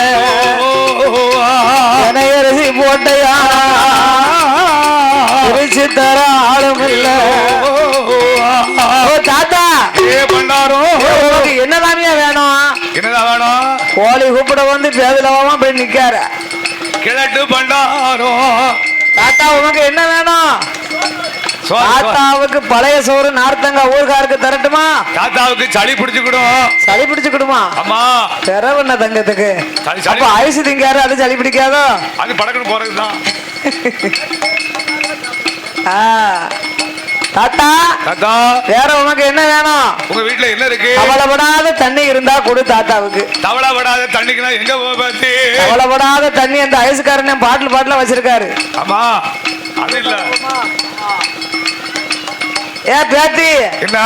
இணையரிசி போட்டையானா பிரிச்சு தர ஆளும் இல்ல தாத்தா பண்ணாரோ என்னதானியா வேணும் என்னதான் வேணும் கோழி கூப்பிட வந்து பேதலவமா போய் நிக்கார கிழட்டு பண்டாரோ தாத்தா உனக்கு என்ன வேணும் தாத்தாவுக்கு பழைய சோறு நார்த்தங்க ஊர்காருக்கு தரட்டுமா தாத்தாவுக்கு சளி பிடிச்சுக்கிடும் சளி பிடிச்சுக்கிடுமா ஆமா பெறவண்ண தங்கத்துக்கு அப்ப ஐசு திங்காரு அது சளி பிடிக்காதோ அது படக்குன்னு போறதுதான் தாத்தா தாத்தா வேற உனக்கு என்ன வேணும் உங்க வீட்டுல என்ன இருக்கு கவலைப்படாத தண்ணி இருந்தா கொடு தாத்தாவுக்கு தவளப்படாத தண்ணிக்குனா எங்க போய் கவலைப்படாத தண்ணி அந்த ஐஸ்காரன் பாட்டில் வச்சிருக்காரு ஆமா அது இல்ல ஏ பேத்தி என்ன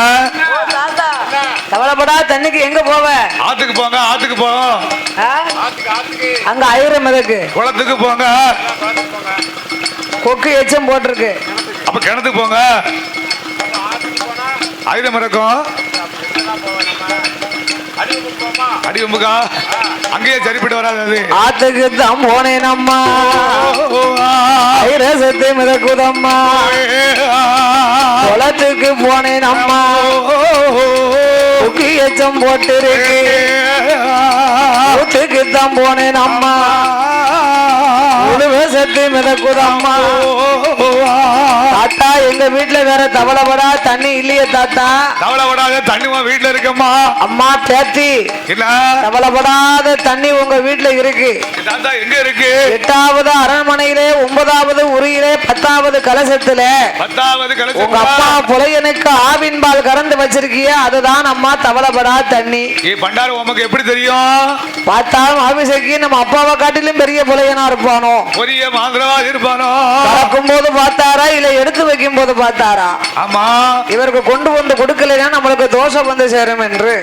கவலைப்படாத தண்ணிக்கு எங்க போவ ஆத்துக்கு போங்க ஆத்துக்கு போவோம் அங்க ஐரம் இருக்கு குளத்துக்கு போங்க கொக்கு எச்சம் போட்டிருக்கு அப்ப கிணத்துக்கு போங்க ஐரம் இருக்கும் அடிவம்புக்கா அங்கேயே சரிப்பட்டு வராது அது ஆத்துக்கு தான் போனேன் அம்மா ஐரசத்தை மிதக்குதம்மா குளத்துக்கு போனேன் அம்மா கொக்கு எச்சம் போட்டிருக்கு ஊத்துக்கு தான் போனேன் அம்மா சத்து மிதக்குதம்மா தாத்தா எங்க வீட்டுல வேற தவளப்படா தண்ணி இல்லையே தாத்தா தவளப்படாத தண்ணி உன் வீட்டுல இருக்கம்மா அம்மா பேத்தி இல்ல தவளப்படாத தண்ணி உங்க வீட்டுல இருக்கு தாத்தா எங்க இருக்கு 8வது அரண்மனையிலே 9வது உரியிலே 10வது கலசத்துல 10வது கலசம் உங்க அப்பா புலையனுக்கு ஆவின் பால் கறந்து வச்சிருக்கிய அதுதான் அம்மா தவளப்படா தண்ணி பண்டாரு உமக்கு எப்படி தெரியும் பார்த்தாலும் ஆபிசைக்கு நம்ம அப்பாவை காட்டிலும் பெரிய புலையனா இருப்பானோ பெரிய மாந்திரவாதி இருப்பானோ கறக்கும் போது பார்த்தாரா இல்ல எடுத்து வைக்கும் போது பார்த்தாரா ஆமா இவருக்கு கொண்டு வந்து கொடுக்கலைன்னா நம்மளுக்கு தோஷம் வந்து சேரும் என்று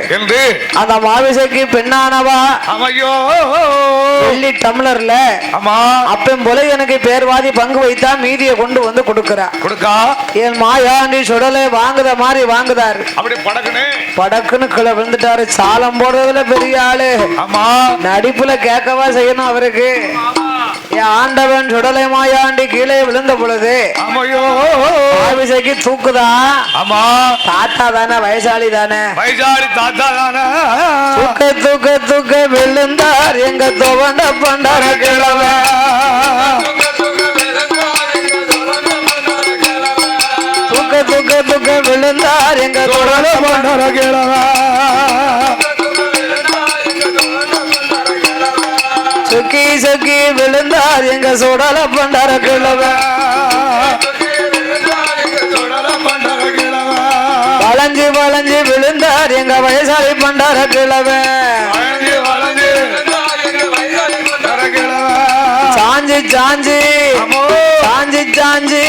அந்த மாவிசைக்கு பெண்ணானவா அமையோ வெள்ளி டம்ளர்ல ஆமா அப்பன் போல எனக்கு பேர்வாதி பங்கு வைத்தா மீதியை கொண்டு வந்து கொடுக்கா என் மாயாண்டி சுடலை வாங்குத மாதிரி வாங்குதாரு அப்படி படக்குன்னு கீழே விழுந்துட்டாரு சாலம் போடுறதுல பெரிய ஆளு ஆமா நடிப்புல கேட்கவா செய்யணும் அவருக்கு ஆண்டவன் சுடலை மாயாண்டி கீழே விழுந்த பொழுது தூக்குதா ஆமா தாத்தா தானே வயசாளி தானே தாத்தா தானே தூக்க தூக்க தூக்க விழுந்தார் எங்க தோவண்ட பண்டார கிழவ தூக்க தூக்க தூக்க விழுந்தார் எங்க தோவண்ட பண்டார கிழவ சுக்கி சுக்கி விழுந்தார் எங்க சுடல பண்டார கிழவ வளைஞ்சு வளைஞ்சு விழுந்தார் எங்க வயசாளி பண்டார கிழவ சாஞ்சி சாஞ்சி சாஞ்சி சாஞ்சி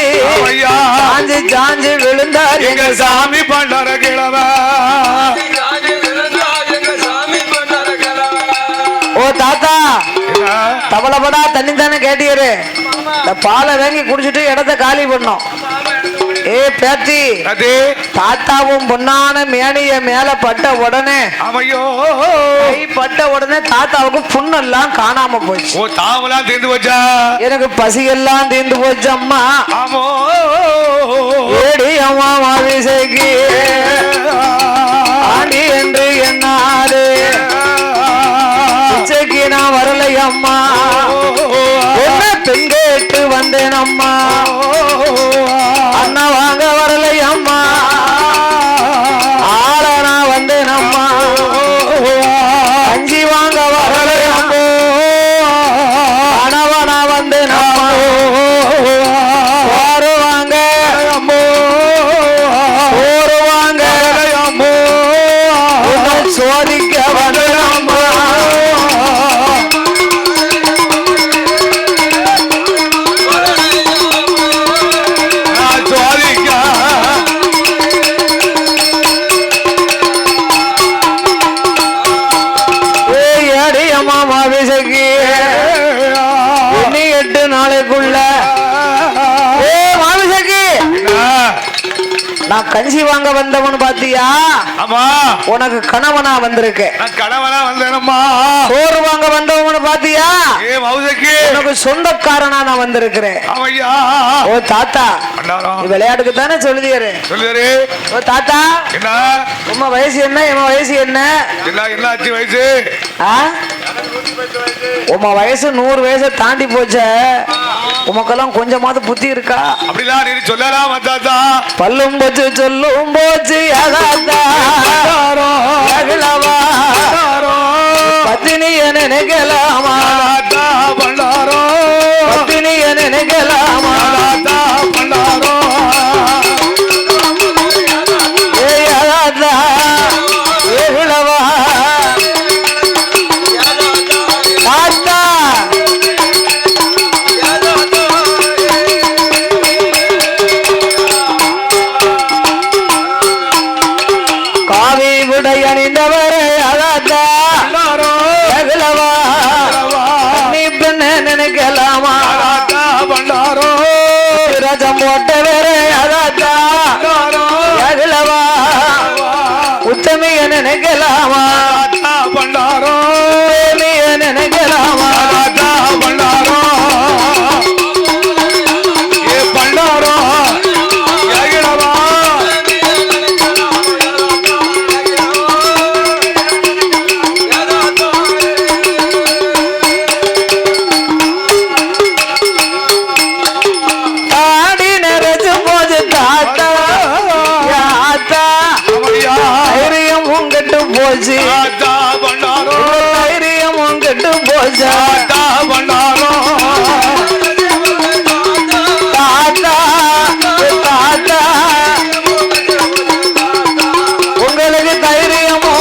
சாஞ்சி சாஞ்சி விழுந்தார் எங்க சாமி பண்டார கிழவ ஓ தாத்தா தவளப்படா தண்ணி தானே கேட்டீரு இந்த பாலை வாங்கி குடிச்சிட்டு இடத்த காலி பண்ணோம் ஏ பேத்தி தாத்தாவும் பொன்னான மேனிய மேல பட்ட உடனே பட்ட உடனே தாத்தாவுக்கு புண்ணெல்லாம் காணாம போச்சு தாவெல்லாம் தீர்ந்து போச்சா எனக்கு பசியெல்லாம் தீர்ந்து போச்சு அம்மா ஏடி அம்மா மாவிசைக்கு ஆண்டி என்று என்னாரு பிச்சைக்கு நான் வரலை அம்மா என்ன பெண்கேட்டு வந்தேன் அம்மா அண்ணா வாங்க வரலை அம்மா ஆள நான் வந்தேன் அம்மா அஞ்சி வாங்க வரலை அம்மோ அணவனா வந்தேன் அம்மா சோறு வாங்க அம்மோ சோறு வாங்க அம்மோ அம்மா மாபிசைக்கு இன்னி 8 நாளைக்குள்ள மாபிசைக்கு நான் கஞ்சி வாங்க வந்தவன் பாத்தியா? ஆமா. உனக்கு கணவனா வந்திருக்கேன். நான் கணவனா வந்தேனம்மா. சோறு வாங்க வந்தவன் பாத்தியா? மவுசைக்கு உனக்கு சொந்தக்காரனா நான் வந்திருக்கிறேன். ஆமையா. ஓ தாத்தா, விளையாட்டுக்கு தானே சொல்லுதியாரு. ஓ தாத்தா, என்ன உமா வயசு என்ன? என் வயசு என்ன? என்ன ஆச்சு வயசு? உமா வயசு 100 வயசை தாண்டி போச்ச. உமக்கெல்லாம் கொஞ்சமாவது புத்தி இருக்கா? அப்படிலாம் நீ சொல்லலாம் தாத்தா. பல்லும் போச்சு சொல்லும் போச்சு பத்தினிய நினைக்கலாமா? பத்தினிய நினைக்கலாமா? அணிந்தவரே அதாத்தா நீ பெண்ண நினைக்கலாமா? ரஜம் போட்டவரே அதாத்தா உத்தமிய நினைக்கலாமா? நினைக்கலாமா? போச்சு தைரியம் கெட்டு போச்சா? உங்களுக்கு தைரியமோ?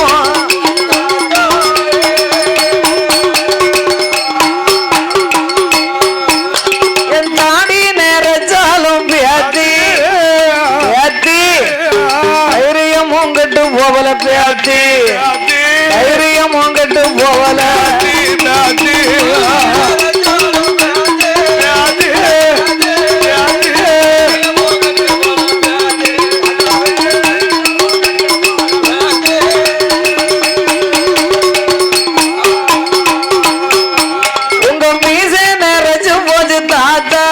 என் தாடி நேரச்சாலும் பேத்தி பேத்தி தைரியம் கெட்டு போவல பேத்தி தைரியம் கெட்டு போவல உங்க மீசை நிறைச்சு போச்சு தாத்தா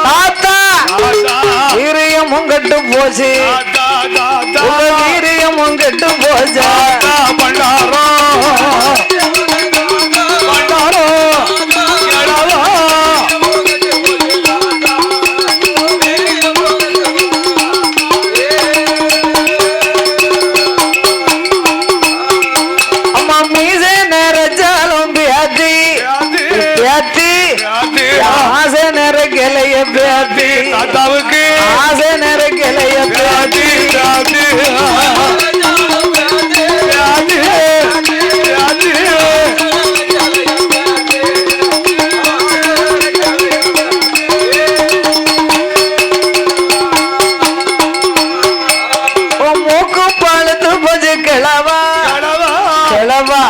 தாத்தா தைரியம் கெட்டு போச்சு வீரியம் கெட்டு போச்சா? அம்மா மீசை நிறைச்சாலும் பேத்தி பேத்தி ஆசை நிறைக்கலைய பேத்தி தாத்தாவுக்கு ஆசை நிறைக்கலைய பேத்தி மூக்கு பழுத்து போச்சு கிளவா கிளவா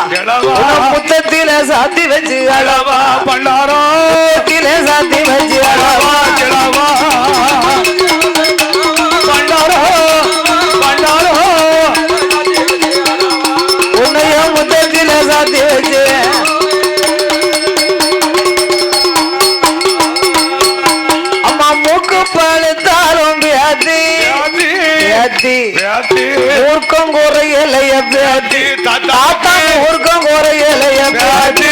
முத்தத்தில சாத்தி வச்சு அளவா பண்டாரத்தில சாத்தி வச்சு அளவா கிளவா பண்டாரோ பண்டாரோ உன்னைய முத்தத்தில சாத்தி வச்சு அம்மா மூக்கு பழுத்தாலும் வியாதி ஊர்க்கம் குறையலைய பேட்டி தாத்தா ஊர்க்கம் குறையலைய பேட்டி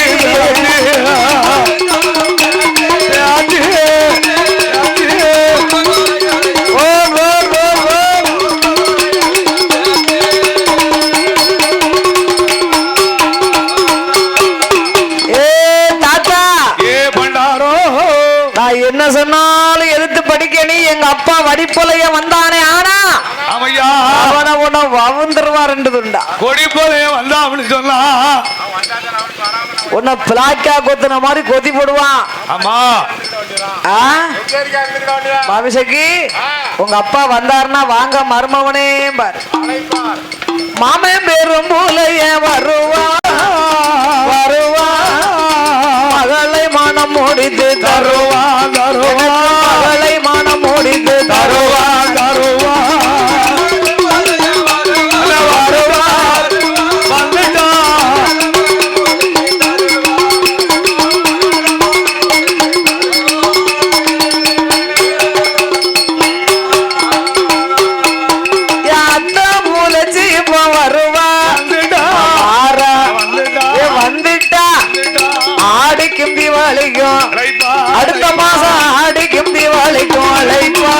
என்ன சொன்னாலும் எதிர்த்து படிக்க நீ எங்க அப்பா வடிப்பொலைய வந்தானே ஆனா அவனை உன்னை வவுந்துருவாருண்டா கொடிப்பொலைய வந்தா அப்படின்னு சொன்னா உன்னை பிளாக்கா கொத்துன மாதிரி கொத்தி போடுவான். ஆமா மாமிசக்கி உங்க அப்பா வந்தாருன்னா வாங்க மருமவனே பாரு மாமன் பெரும் போலைய வருவா வருவா மனம் முடித்து தருவா தருவா மகளை மனம் முடித்து தருவா தருவா வருவா வந்துட்டா அத்த மூலச்சி இப்ப வருவா வந்துட்டா ஆடிக்கும் தீபாவளிக்கும் அடுத்த மாசம் ஆடிக்கும் தீபாவளிக்கும் அழைப்பா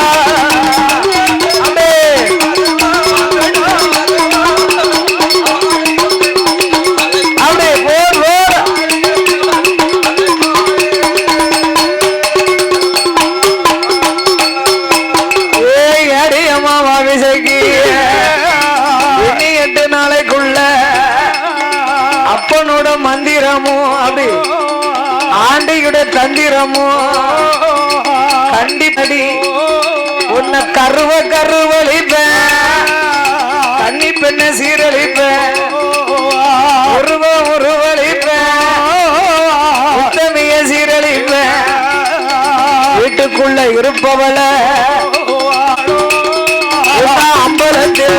அப்படியே போர் ஏய் அடியம்மா அபிஷேகி இனி 8 நாளைக்குள்ள அப்பனோட மந்திரமும் அப்படி ஆண்டியோட தந்திரமும் கண்டிப்படி உன்னை கருவழிப்பேன் கன்னி பெண்ண சீரழிப்பேன் உருவழிப்பேன் உத்தமைய சீரழிப்பேன் வீட்டுக்குள்ள இருப்பவள அம்பலத்தில்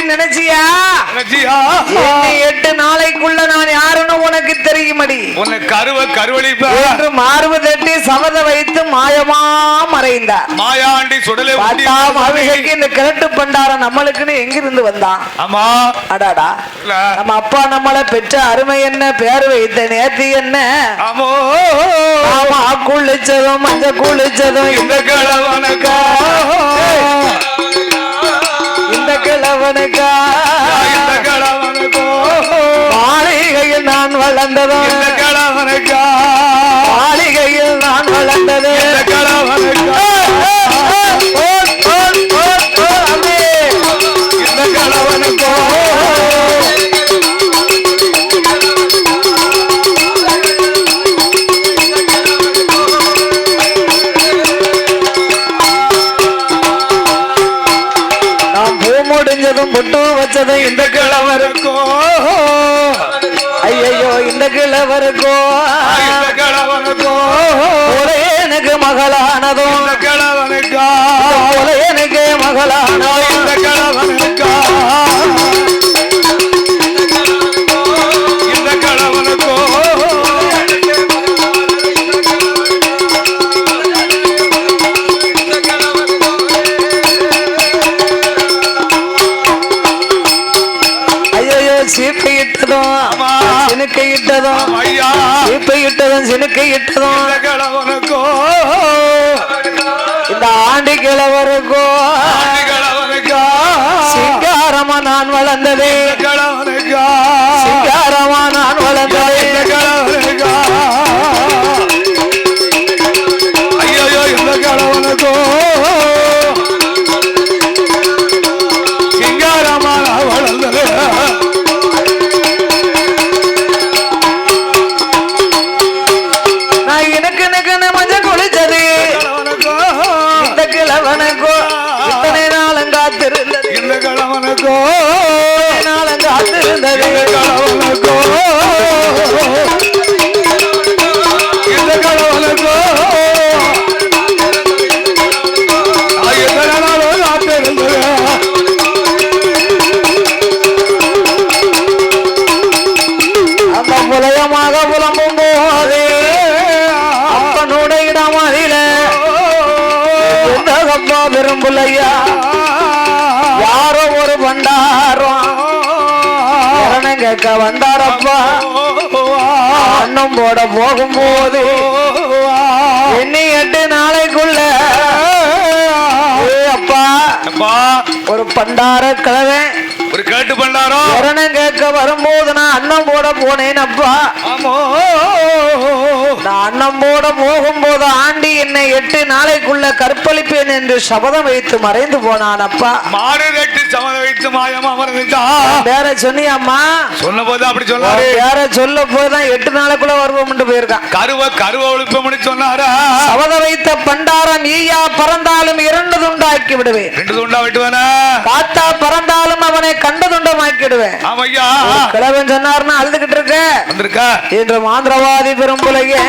நினைச்சியா 8 நாளைக்குள்ள நான் யாருன்னு உனக்கு தெரியுமடி உன்னை கருவழிப்ப என்று மார்பு தட்டி சபத வைத்து மாயமா மறைந்தார் மாயாண்டி சுடலை அபிஷேகி இந்த கிழட்டு பண்டாரம் நம்மளுக்குன்னு எங்கிருந்து வந்தான் ஆமா அடாடா நம்ம அப்பா நம்மளை பெற்ற அருமை என்ன பேர் வைத்த நேர்த்தி என்ன ஆமா குளிச்சதும் மஞ்ச குளிச்சதும் இந்த கிழவனுக்கா இந்த கிழவனுக்கா இந்த கிழவனுக்கோ மாளிகையில் நான் வளர்ந்ததும் இந்த கிழவனுக்கா மாளிகையில் நான் வளர்ந்தது இந்த கிழவனுக்கா இந்த கிழவனுக்கோ முடிஞ்சதும் புட்டு வச்சதும் இந்த கிழவருக்கோ ஐயோ இந்த கிழவருக்கோ ஒரே எனக்கு மகளானதும் இந்த கிழவனுக்கா ஒரே எனக்கு மகளானோ இந்த கிழவனுக்கா இந்த கிழவனுக்கோ சீப்பை இட்டதும் சினுக்கை இட்டதும் சீப்பை இட்டதும் சினுக்கை இட்டதும் இந்த ஆண்டி கிழவருக்கோ சிங்காரமா நான் வளர்ந்ததே சிங்காரமா நான் வளர்ந்ததே ஐயோ இந்த கிழவனுக்கோ சிங்காரமா நான் வளர்ந்ததே இத்தனை நாளும் காத்திருந்தது இந்த கிழவனுக்கோ நாளும் காத்திருந்தது கிழவனுக்கோ இந்த கிழவனுக்கோ எத்தனை நாளும் காத்திருந்தது அந்த புலயமாக புலம்பும் போது அப்பனோட இடமதில அப்பா விரும்புலையா யாரோ ஒரு பண்டாரம் கேட்க வந்தாரப்பா அண்ணம் போட போகும்போது இன்னி 8 நாளைக்குள்ள அப்பா ஒரு பண்டார கிழவன் ஒரு 18 பண்டாரம் சரணம் கேட்க வரும்போது நான் அன்னம் போட போனேன் அப்பா. ஆமோ நான் அன்னம் போட போகும்போது ஆண்டி என்னை 8 நாளைக்குள்ள கற்பழிப்பேன் என்று சபதம் வைத்து மறைந்து போனான் அப்பா. மாடு ரெட்டு சமதம் வைத்து மாயமா மறந்துட்டா வேற சொன்னியாம்மா? சொன்ன போது அப்படி சொன்னாரு. வேற சொல்ல போதுதான் 8 நாளைக்குள்ள வருவோம் போயிருக்கான். கருவ ஒழுப்பம்னு சொன்னாரா? சபதம் வைத்த பண்டாரம் ஈயா பறந்தாலும் 2 துண்டாக்கி விடுவேன். 2 துண்டா விட்டுவேனா? காத்தா பறந்தாலும் அவனை கண்ட துண்டமாக்கிடுவேன். ஆமையா கிழவன் சொன்னார்னா அழுதுகிட்டு இருக்க வந்திருக்கா என்று மாந்திரவாதி பெரும்புலையே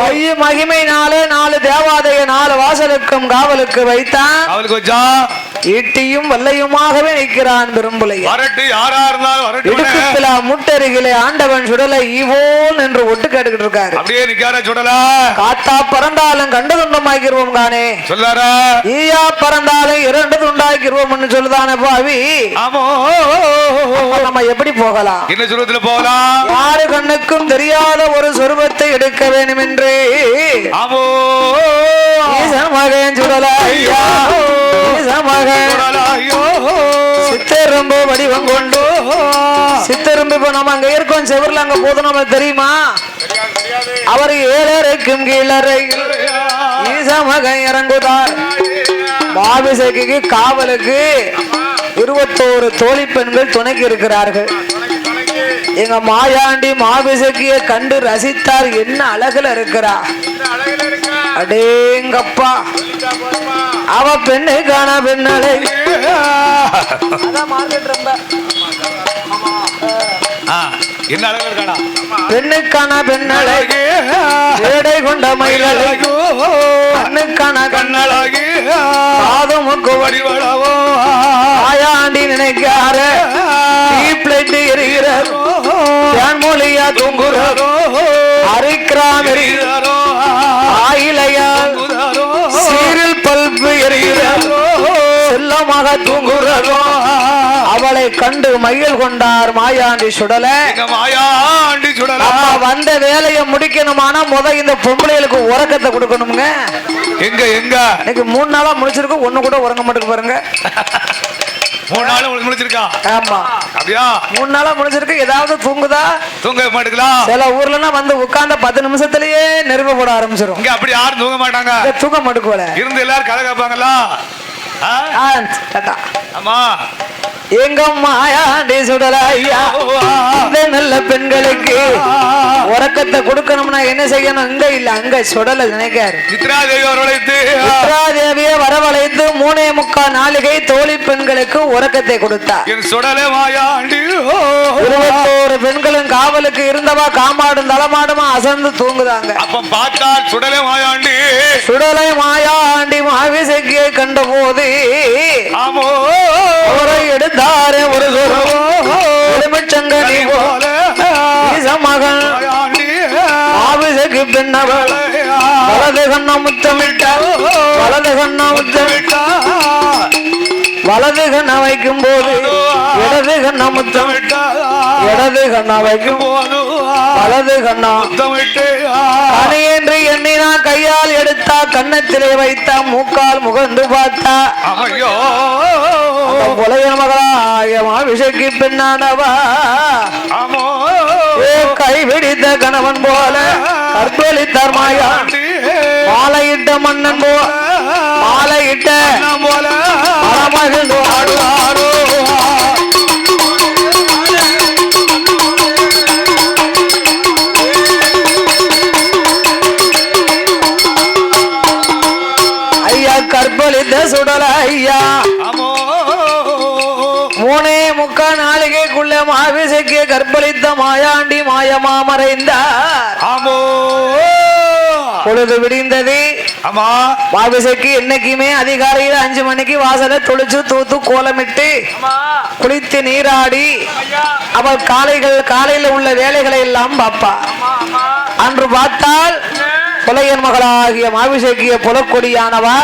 கைய மகிமைனாலே 4 தேவாதைய 4 வாசலுக்கும் காவலுக்கு வைத்தான். அவளுக்கு வச்சா ஈட்டியும் வல்லையுமாகவே நிற்கிறான் பெரும்புலையே. வரட்டு யாரா இருந்தாலும் வரட்டு முட்டருகிலே ஆண்டவன் சுடலை ஈவோன் என்று ஒட்டு கேட்டுக்கிட்டு இருக்காரு. அப்படியே நிக்கார சுடலா. காத்தா பறந்தாலும் கண்ட துண்டமாக்கிடுவோம் காணே சொல்லாரா? ஈயா பறந்தாலும் 2 துண்டாக்கிடுவோம் சொல்லுதானே பாவி. ஆமோ நம்ம எப்படி போகலாம்? என்ன சுரூபத்துல போகலாம்? யாரு கண்ணுக்கும் தெரியாத ஒரு சொருபத்தை எடுக்க வேண்டும் என்று ஆமோ ஈசன் மகன் சுடலையா சித்தரும்பு வடிவம் கொண்டு சித்தரும்பு இப்ப நம்ம அங்க இருக்கோம் செவர்ல அங்க போதும் நமக்கு தெரியுமா? அவர் 7க்கும் கீழரை ஈசா மகன் இறங்குதார். மாபிசைக்கு காவலுக்கு 21 தோழி பெண்கள் துணைக்கு இருக்கிறார்கள். எங்க மாயாண்டி மாபிசக்கிய கண்டு ரசித்தார். என்ன அழகுல இருக்கிறா அடேங்கப்பா. அவ பெண்ணுக்கான பெண்ணலை என்ன அழகு இருக்காடா? பெண்ணுக்கான பெண்ணலை ஏடை கொண்ட மயிலலை கண்ணுக்கான கண்ணழகி காதுமுக்கு வடிவளவோ மாயாண்டி நினைக்காரு எரிகிறார். மொழியா தூங்குறாரோ அரிக்கிறான் எரிகிறாரோ ஆயிலையால் சீரில் பல்பு எரிகிறாரோ செல்லமாக தூங்குறாரோ. அவளை கண்டு மயில் கொண்டார் மாயாண்டி சுடல. மாயாண்டி சுடல வந்த வேலையை முடிக்கணுமானா இந்த பொம்பளைகளுக்கு உறக்கத்தை கொடுக்கணுங்க. எங்க இன்னைக்கு 3 நாளா முடிச்சிருக்கு. ஒண்ணு கூட உறங்க மாட்டுக்கு பாருங்க. 3 நாள் முடிச்சிருக்கா? ஆமா அப்படியா? 3 நாளா முடிச்சிருக்கு. ஏதாவது தூங்குதா? தூங்க மாட்டுக்கலாம். சில ஊர்ல வந்து உட்கார்ந்த 10 நிமிஷத்திலேயே நெருப்பு போட ஆரம்பிச்சிடும். இங்க அப்படி யாரும் தூங்க மாட்டாங்க. தூங்க மாட்டுக்குவல இருந்து எல்லாரும் கதை கேட்பாங்களா? ஆமா எங்க மாயாண்டி சுடலையா இந்த நல்ல பெண்களுக்கு உறக்கத்தை கொடுக்கணும்னா என்ன செய்யணும்? இங்க இல்ல அங்க சுடல நினைக்காரு. சித்ராதேவியை வரவழைத்து 3:45 நாளிகை தோழி பெண்களுக்கு உறக்கத்தை கொடுத்தார். 21 பெண்களும் காவலுக்கு இருந்தவா காமாடும் தளமாடுமா அசந்து தூங்குதாங்க. அப்ப பார்த்தா சுடலை மாயாண்டி மாவிசக்கியை கண்ட போது எடுத்தாரே ஒரு எலுமிச்சங்கனி போல மகன் ஆவிசக்கு பெண்ணவள் வலது கண்ணா முத்தமிட்டார். வலது கண்ணா வைக்கும் போது இடது கண்ணா முத்தமிட்டார். இடது கண்ணா வைக்கும் போது வலது கண்ணா அணி என்று எண்ணினா கையால் எடுத்தா கண்ணத்திலே வைத்தா மூக்கால் முகந்து பார்த்தா புலைய மகளாய மாவிசைக்கு பெண்ணானவா கைபிடித்த கணவன் போல கற்பழித்தார் மாயாண்டி. மாலையிட்ட மன்னன் போல மாலையிட்ட மரமகிழ்ந்து ஆடுவாரோ. ஐயா கற்பழித்த சுடல ஐயா 3:45 நாளிகைக்குள்ள மாவிசைக்கு கற்பழித்த மாயாண்டி மாயமா மறைந்தார். பொழுது விடிந்தது. மாவிசைக்கு என்னைக்குமே அதிகாலையில் 5 மணிக்கு வாசலை தொளிச்சு தூத்து கோலமிட்டு குளித்து நீராடி அவள் காலையில் உள்ள வேலைகளை எல்லாம் பாப்பா. அன்று பார்த்தால் புலையன் மகளாகிய மாவிசைக்கிய புலக்கொடியானவா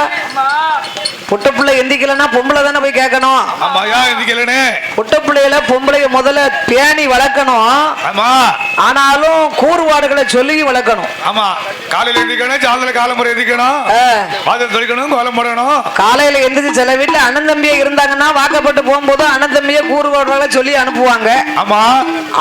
பொட்ட பிள்ளை எந்திக்கலன்னா பொம்பளை தானே போய் கேட்கணும். ஆமா ஏன் எந்திக்கலனே? பொட்ட பிள்ளையில பொம்பளைய முதல்ல பேணி வளர்க்கணும். ஆமா ஆனாலும் கூறுபாடுகளை சொல்லி வளர்க்கணும். ஆமா காலையில எந்திக்கணும், சாயந்தரம் காலம்புரை எந்திக்கணும், வாசல் தொழிக்கணும், கோலம் போடணும். காலையில எந்திரிச்சு சில வீட்டுல அண்ணன் தம்பியா இருந்தாங்கன்னா வாக்கப்பட்டு போகும்போது அண்ணன் தம்பிய கூறுபாடுகளை சொல்லி அனுப்புவாங்க. ஆமா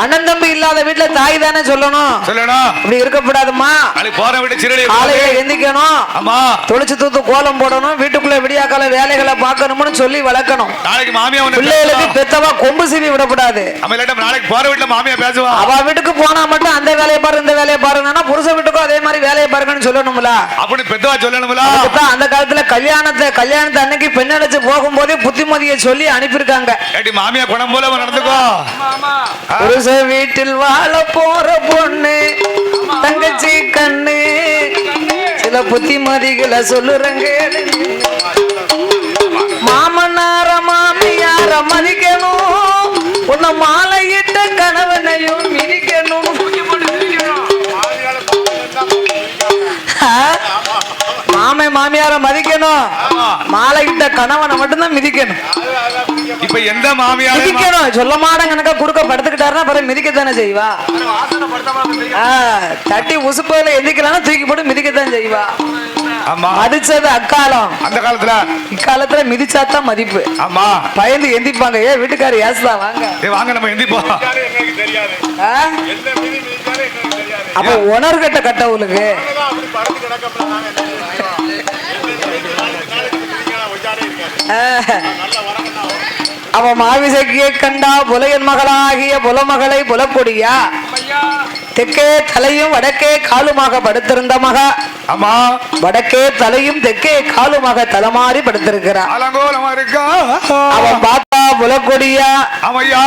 அண்ணன் தம்பி இல்லாத வீட்டுல தாய் தானே சொல்லணும். அப்படி இருக்கப்படாதுமா. போற வீட்டு சிறுநீர் காலையில எந்திக்கணும், ஆமா தொளிச்சு தூத்து கோலம் போடணும், வீட்டுக்குள்ள விடியாக்கால வேலைகளை பார்க்கணும்னு சொல்லி வளர்க்கணும். நாளைக்கு மாமியா பிள்ளைகளுக்கு பெத்தவா கொம்பு சீவி விடக்கூடாது. நாளைக்கு போற வீட்டுல மாமியா பேசுவா. அவ வீட்டுக்கு போனா மட்டும் அந்த வேலையை பாரு இந்த வேலையை பாருங்கன்னா புருஷ வீட்டுக்கும் அதே மாதிரி வேலையை பாருங்கன்னு சொல்லணும்ல. அப்படி பெத்தவா சொல்லணும்ல. அந்த காலத்துல கல்யாணத்தை அன்னைக்கு பெண் அழைச்சு போகும்போதே புத்திமதியை சொல்லி அனுப்பியிருக்காங்க. மாமியா குணம் போல நடந்துக்கோ. புருஷ வீட்டில் வாழ போற பொண்ணு தங்கச்சி கண்ணு சில புத்திமதிகளை சொல்லுறங்க. மாமனார மாமியார மதிக்கணும், உன்னை மாலையிட்ட கணவனையும் மிதிக்கணும். மாமை மாமியார மதிக்கணும், மாலையிட்ட கணவனை மட்டும்தான் மிதிக்கணும். இப்ப எந்த மாமியார் மிதிக்கணும் சொல்ல மாட்டேன் கணக்கா குறுக்க படுத்துக்கிட்டாருன்னா பிறகு மிதிக்கத்தானே செய்வா. தட்டி உசுப்பையில எந்திக்கலாம் தூக்கி போட்டு மிதிக்கத்தான் செய்வா. மதிச்சது அக்காலம், அந்த காலத்துல இக்காலத்துல மிதிச்சாதான் மதிப்பு. ஆமா பயந்து எந்திப்பாங்க. ஏ வீட்டுக்கார ஏசுதா வாங்க வாங்க நம்ம எந்திப்போம். அப்ப உணர்கட்ட கட்டவுளுக்கு அவ மாவிசக்கியை கண்டா புலையன் மகளாகிய புலமகளை புலக்கொடியா தெற்கே தலையும் வடக்கே காலுமாக படுத்திருந்த மகா. ஆமா வடக்கே தலையும் தெற்கே காலுமாக தலைமாறி படுத்திருக்கிறான். அவன் பார்த்தா புலக்கொடியா அவையா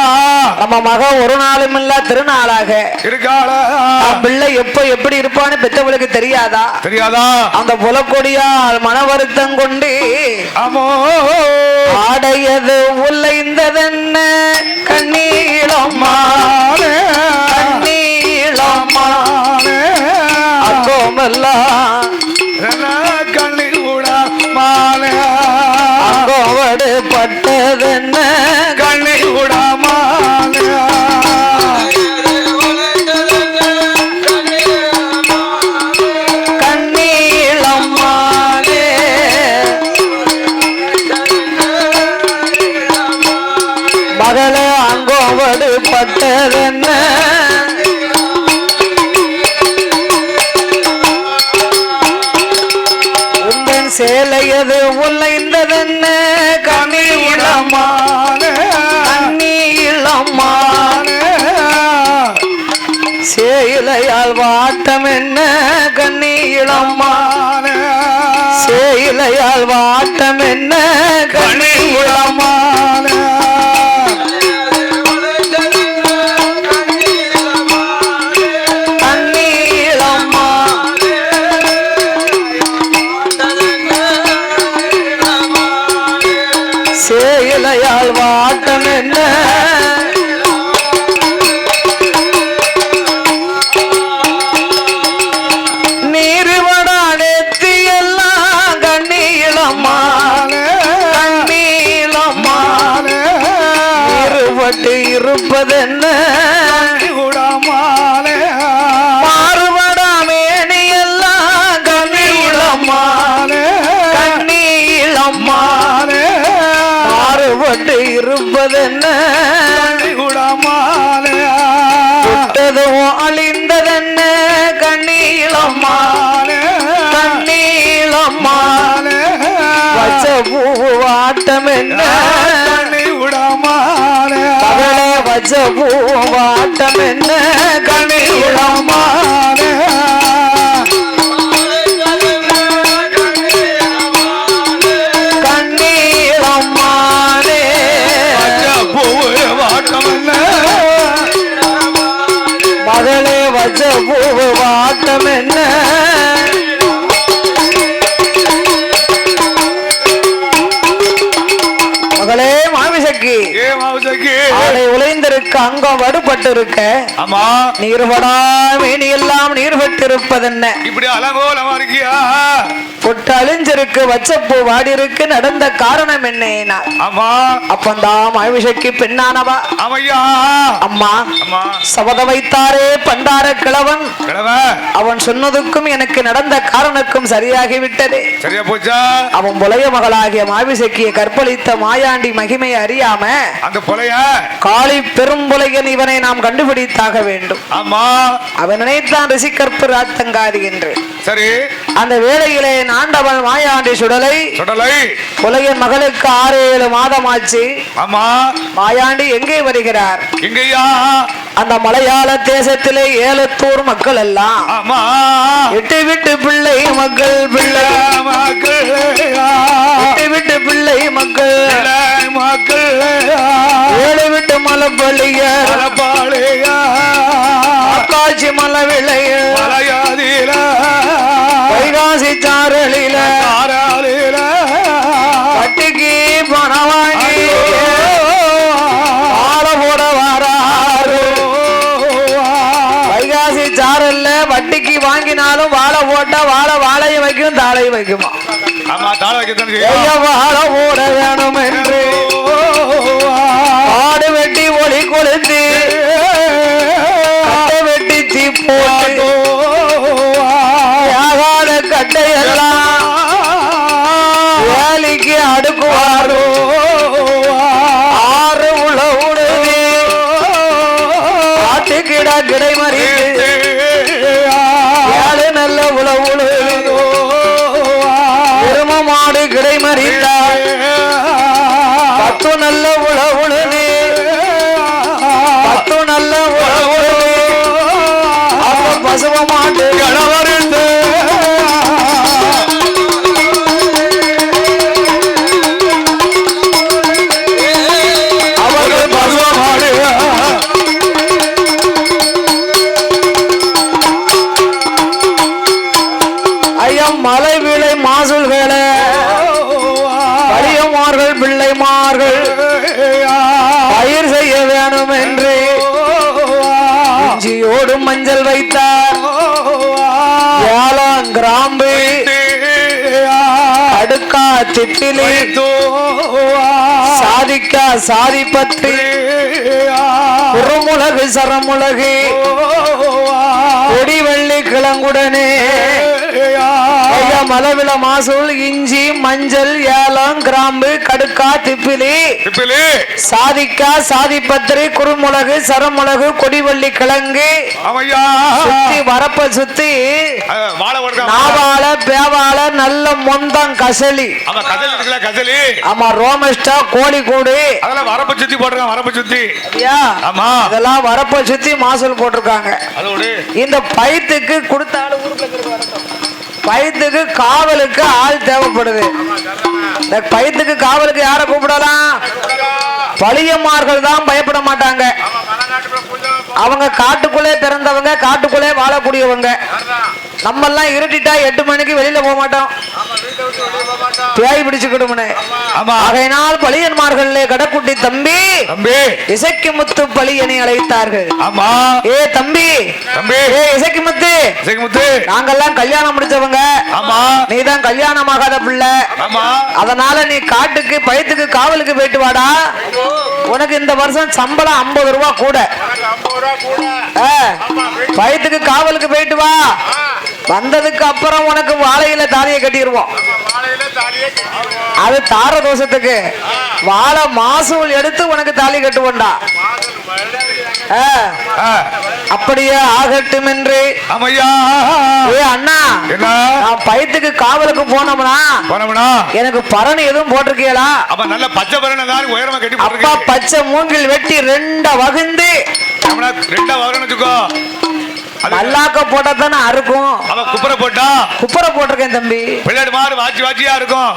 நம்ம மக ஒரு நாளும் இல்ல திருநாளாக இருக்காள. பிள்ளை எப்ப எப்படி இருப்பான்னு பெற்றவளுக்கு தெரியாதா? அந்த புலக்கொடியா மன வருத்தம் கொண்டு ஆடையது உள்ளைந்ததென்ன கண்ணீளம்மா அங்கோவடு பட்டதென்ன கண்ணி விடாமல் கண்ணீளம்மானே மகளே அங்கோவடு பட்டதென்ன சேலையது உள்ளைந்ததென்ன கண்ணீளமான கண்ணீளமான சேலையால் வாட்டம் என்ன கண்ணீளமான சேலையால் வாட்டம் என்ன கண்ணீளமான சேலையால் வாட்டம் என்ன நீர்வடா நெத்தி எல்லாம் கண்ணீளமான கண்ணீளமான இருபட்டு இருப்பதென்ன மாறுபடா மேனி எல்லாம் கண்ணீளமான கண்ணீளமான மாறுபட்டு இருப்பதென்ன விட்டதும் அழிந்ததென்ன கண்ணீளம்மான கண்ணீளம்மான வச்ச பூ வாட்டம் என்ன மகளே வச்ச பூ வாட்டம் என்ன கண்ணீளம்மான மகளே வச்ச பூவு வாட்டம் என்ன மகளே மாவிசக்கி அதை உழைந்திருக்க மகனுக்கு அங்கம் வடுபட்டு இருக்க ஆமா நீர்படா மேனி எல்லாம் நீர்பட்டு இருப்பதென்ன இப்படி அலங்கோலமா இருக்கியா பொட்டு அழிஞ்சிருக்கு வச்சப்பூ வாடி இருக்கு நடந்த காரணம் என்ன ஆமா அப்பந்தான் மாவிஷைக்கு பெண்ணானவா ஆமையா அம்மா அம்மா சபத வைத்தாரே பண்டார கிழவன் அவன் சொன்னதுக்கும் எனக்கு நடந்த காரணக்கும் சரியாகி விட்டது சரியா போச்சா அவன் புலைய மகளாகிய மாவிசக்கிய கற்பழித்த மாயாண்டி மகிமையை அறியாம அந்த புலைய காளி பெரும் புலையன் இவனை நாம் கண்டுபிடித்தாக வேண்டும் ஆமா அவன் நினைத்தான் ரிஷிகற்பு ராத்தங்காரி என்று சரி அந்த வேளையிலே ஆண்டவன் மாயாண்டி சுடலை புலையன் மகளுக்கு 6-7 மாதம் ஆச்சு ஆமா மாயாண்டி எங்கே வருகிறார் எங்கய்யா அந்த மலையாள தேசத்திலே ஏலத்தூர் மக்கள் எல்லாம் ஆமா எட்டு விட்டு பிள்ளை மக்கள் பிள்ளை மக்கள் எட்டு விட்டு பிள்ளை மக்கள் மக்கள் 7 விட்டு மலைப்பள்ளிய காட்சி மலை விளைய மலையாதில வைகாசி சாரலில பட்டிக்கு பணம் வாங்கி ஆள போட வராரு வைகாசி சாரல்ல வட்டிக்கு வாங்கினாலும் வாழை போட்டா வாழையை வைக்கும் தாளையும் வைக்குமா ஆமா தாளை வைக்க வாழை போட வேணும் என்று ஆடு வெட்டி ஒளி கொளுத்தி வெட்டி தீ போட்டு ஆகாத கட்டையெல்லாம் வேலைக்கு அடுக்குவாரோ ஆறு உள்ள உணவு ஆட்டு கிடா கிடை மறித்து ஏழு நல்ல உழவு எரும மாடு கிடை மறித்தார் 10 நல்ல உழவு 10 நல்ல உழவு பசுவ மாட்டு கணவருந்து அவர்கள் பசுவ மாடு ஐயம் மலை விளை மாசுல்களே பழியமார்கள் பிள்ளைமார்கள் பயிர் செய்ய வேணும் என்று இஞ்சியோடும் மஞ்சள் வைத்தார் 7 கிராம்பு அடுக்கா திப்பிலி சாதிக்கா சாதிப்பத்து குறுமுளகு சரமுளகு கொடி வெள்ளி கிழங்குடனே மலவில மாசூல் இஞ்சி மஞ்சள் 7 கிராம்பு கடுக்கா திப்பிலி சாதிக்கா சாதிப்பத்திரி குறுமுளகு சரமுளகு கொடிவள்ளி கிழங்கு சுத்தி வரப்ப சுத்தி நாவால பேவால நல்ல மொந்தம் கசலி ஆமா ரோமஸ்டா கோழி கூடு அதெல்லாம் வரப்ப சுத்தி போட்டுருக்காங்க வரப்ப சுத்தி ஆமா இதெல்லாம் வரப்ப சுத்தி மாசூல் போட்டிருக்காங்க இந்த பைத்துக்கு கொடுத்தாலும் ஊருக்கு வரட்டும் பைத்துக்கு காவலுக்கு ஆள் தேவைப்படுது இந்த பைத்துக்கு காவலுக்கு யாரை கூப்பிடலாம் பழியமார்கள் தான் பயப்பட மாட்டாங்க அவங்க காட்டுக்குள்ளே பிறந்தவங்க காட்டுக்குள்ளே வாழக்கூடியவங்க நம்ம எல்லாம் இருட்டிட்டா 8 மணிக்கு வெளியில போக மாட்டோம் பேய் பிடிச்சுக்கிடும்னு ஆகையினால் பழியன்மார்களே கடக்குட்டி தம்பி இசைக்கு முத்து பழியனை அழைத்தார்கள் ஏ தம்பி ஏ இசைக்கு முத்து நாங்கெல்லாம் கல்யாணம் முடிச்சவங்க நீதான் கல்யாணம் ஆகாத பிள்ளை அதனால நீ காட்டுக்கு பயத்துக்கு காவலுக்கு போயிட்டு வாடா உனக்கு இந்த வருஷம் சம்பளம் 50 ரூபாய் கூட பயத்துக்கு காவலுக்கு போயிட்டு வா வந்ததுக்கு அப்புறம் உனக்கு வாழையில தாலியை கட்டிடுவோம் அது தார தோஷத்துக்கு வாழை மாசூல் எடுத்து உனக்கு தாலி கட்டுவோண்டா அப்படியே ஆகட்டும் என்று அண்ணா நான் பயத்துக்கு காவலுக்கு போனோம்னா எனக்கு பரணி எதுவும் போட்டிருக்கீங்களா அப்ப நல்ல பச்சை பரணி தான் உயரமா கட்டி அப்பா பச்சை மூங்கில் வெட்டி 2 வகுந்து 2 வகுச்சுக்கோ மல்லாக்க போட்டா தானே அறுக்கும் குப்புற போட்டிருக்கேன் தம்பி பிள்ளைடு மாறு வாச்சியா இருக்கும்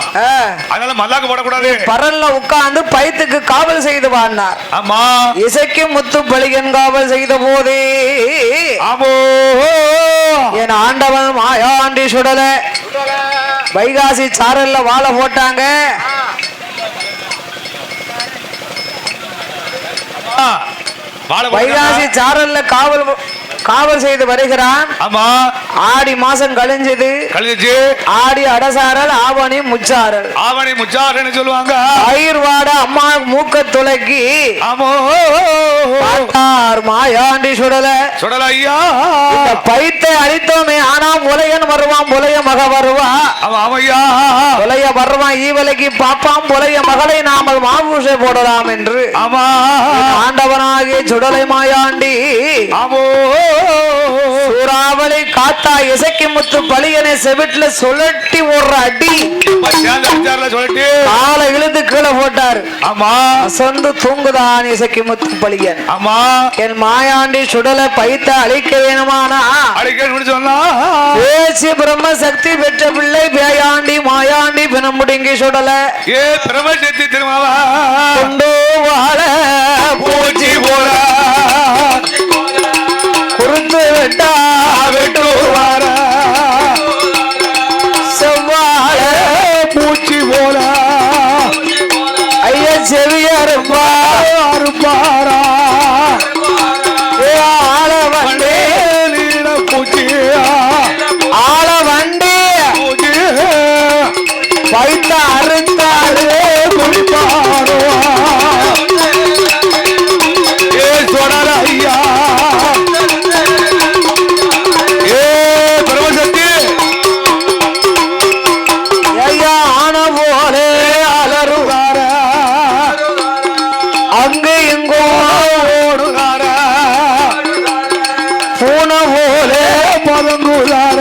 அதனால மல்லாக்க போடக்கூடாது பரல்ல உட்கார்ந்து பைத்துக்கு காவல் செய்து வாழ்ந்தார் ஆமா இசைக்கு முத்து பலிகன் காவல் செய்த போதே ஆமோ என் ஆண்டவன் மாயாண்டி சுடல வைகாசி சாரல்ல வாழை போட்டாங்க வைகாசி சாரல்ல காவல் செய்து வருகிறான். ஆமா, ஆடி மாசம் கழிஞ்சது. ஆடி அடசாரல், ஆவணி முச்சாரல். ஆவணி முச்சாரல்னு சொல்லுவாங்க. ஆயிர்வாட அம்மா மூக்க துளக்கி மாயாண்டி சுடல ஐயா. இந்த பைத்தை அழித்தோமே, ஆனா முலையன் வருவான், முலைய மக வருவா. ஆமையா, முலைய வருவான் ஈவலைக்கு பாப்பாம், முலைய மகளை நாமல் மாபூசை போடலாம் என்று ஆண்டவனாகிய சுடலை மாயாண்டி சூறாவளி காத்தா இசைக்கு முத்து பலியனை செவிட்டுல சுழட்டி ஒரு அடி காலை இழுந்து கீழே போட்டார். ஆமா, அசந்து தூங்குதான் இசைக்கு முத்து பலியன். ஆமா, என் மாயாண்டி சுடலை பைத்த அழிக்க வேணுமானா பேசி பிரம்ம சக்தி பெற்ற பிள்ளை பேயாண்டி மாயாண்டி பிணம் முடுங்கி சுடல பிரம்மசக்தி திருமாவா கொண்டு வாழ பூச்சி போல குறுந்து விட்டா வெட்டு வார செவ்வாழ பூச்சி போல ஐயா செவியருப்பா அறுப்பாரா ஆள வண்டி பூச்சி ஆள வண்டி பைத்த அறுத்தாரு குடிப்பாரோ சொடல ஐயா. பிரம்மசக்தி ஐயா ஆன போலே அலறுவார அங்கு இங்கோ ஓடுகார பூன போலே பதங்குதார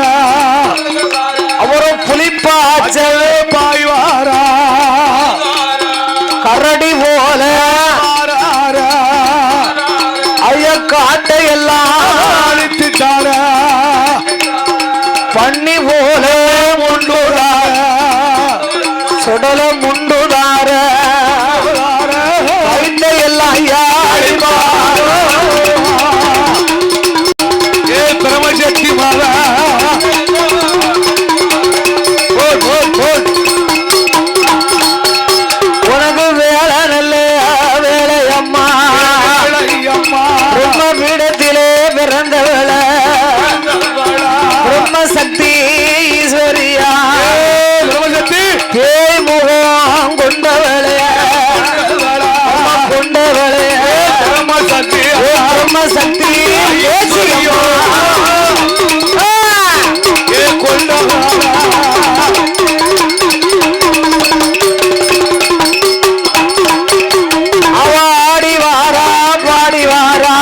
அவரும் புலிப்பாச்சல் பாய்வாரா கரடி போல ஐயா காட்டை எல்லாம் அழித்துட்டார பண்ணி போல முண்டுதார சுடல முண்டுதார கைத்தை எல்லாம் ஐயா பிரம்மசக்தி மாதா உனக்கு வேலை நல்ல வேலை அம்மா பிரம்ம பீடத்திலே பிறந்த வேலை பிரம்ம சக்தி ஈஸ்வரியா பிரம்மசக்தி பேய் முகம் கொண்ட வேலைய கொண்ட வேலைய பிரம்மசக்தி பிரம்ம சக்தி கொண்ட ஆடி வாரா பாடி வாரா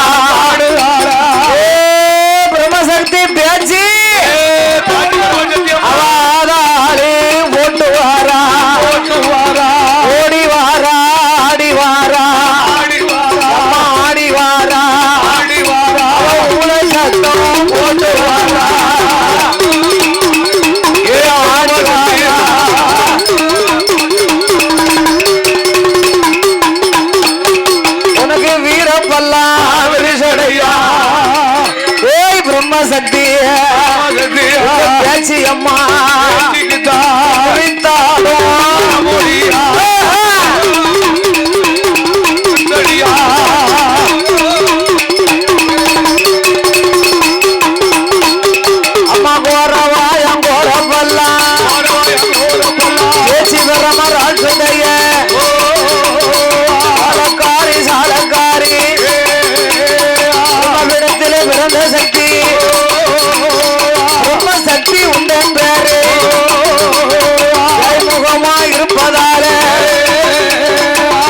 பிரம்மசக்தி பேச்சு அவாதாலே ஓட்டு வாரா ஓடி வாரா ஆடி வாரா அம்மா ஆடி வாரா உலை சத்தம் ஓட்டு வாரா ஆடி வாரா உனக்கு வீரப்பல்லாம் விரிசடையா ஏய் பிரம்ம சக்தி பேச்சு அம்மா அம்மா கோரவாயம் கோரப்பல்லாம் பேச்சு பிரம்ம ராட்சுடைய சாலக்காரி சாலக்காரி விடத்திலே பிறந்த சக்தி பிரம்ம சக்தி உண்டன் பேரு முகமா இருப்பதால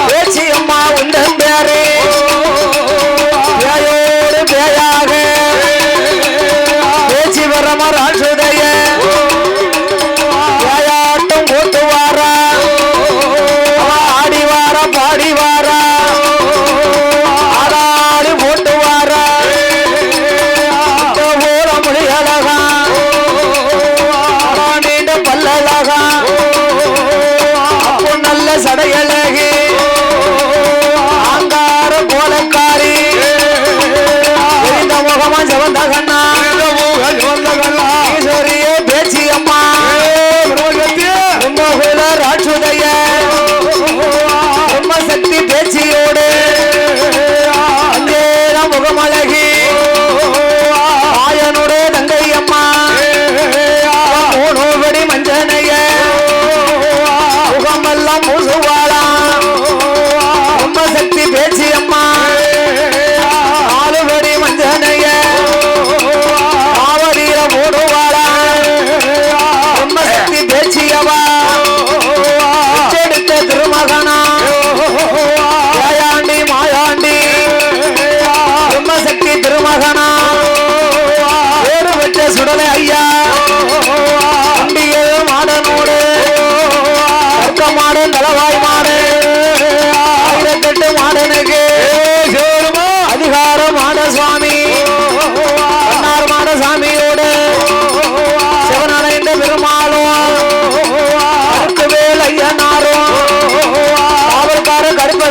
பேச்சு அம்மா உண்டன் பேரு பேயோடு பேயாக பேச்சு பிரம்ம ராட்சுடைய பேயாட்டம் போட்டு வாரா ஆடி வாரா பாடி வாரா ஆடாடி போட்டு வாரா போற முடியலகா நீண்ட பல்லழகா அப்போ நல்ல சடையழகி ஆங்கார கோலக்காரி இந்த முகமா ஜவந்த கண்ணா ஈஸ்வரியே பேச்சி அம்மா கும்பகுல ராட்சுடைய பிரம்ம சக்தி பேச்சியோடு அங்கேல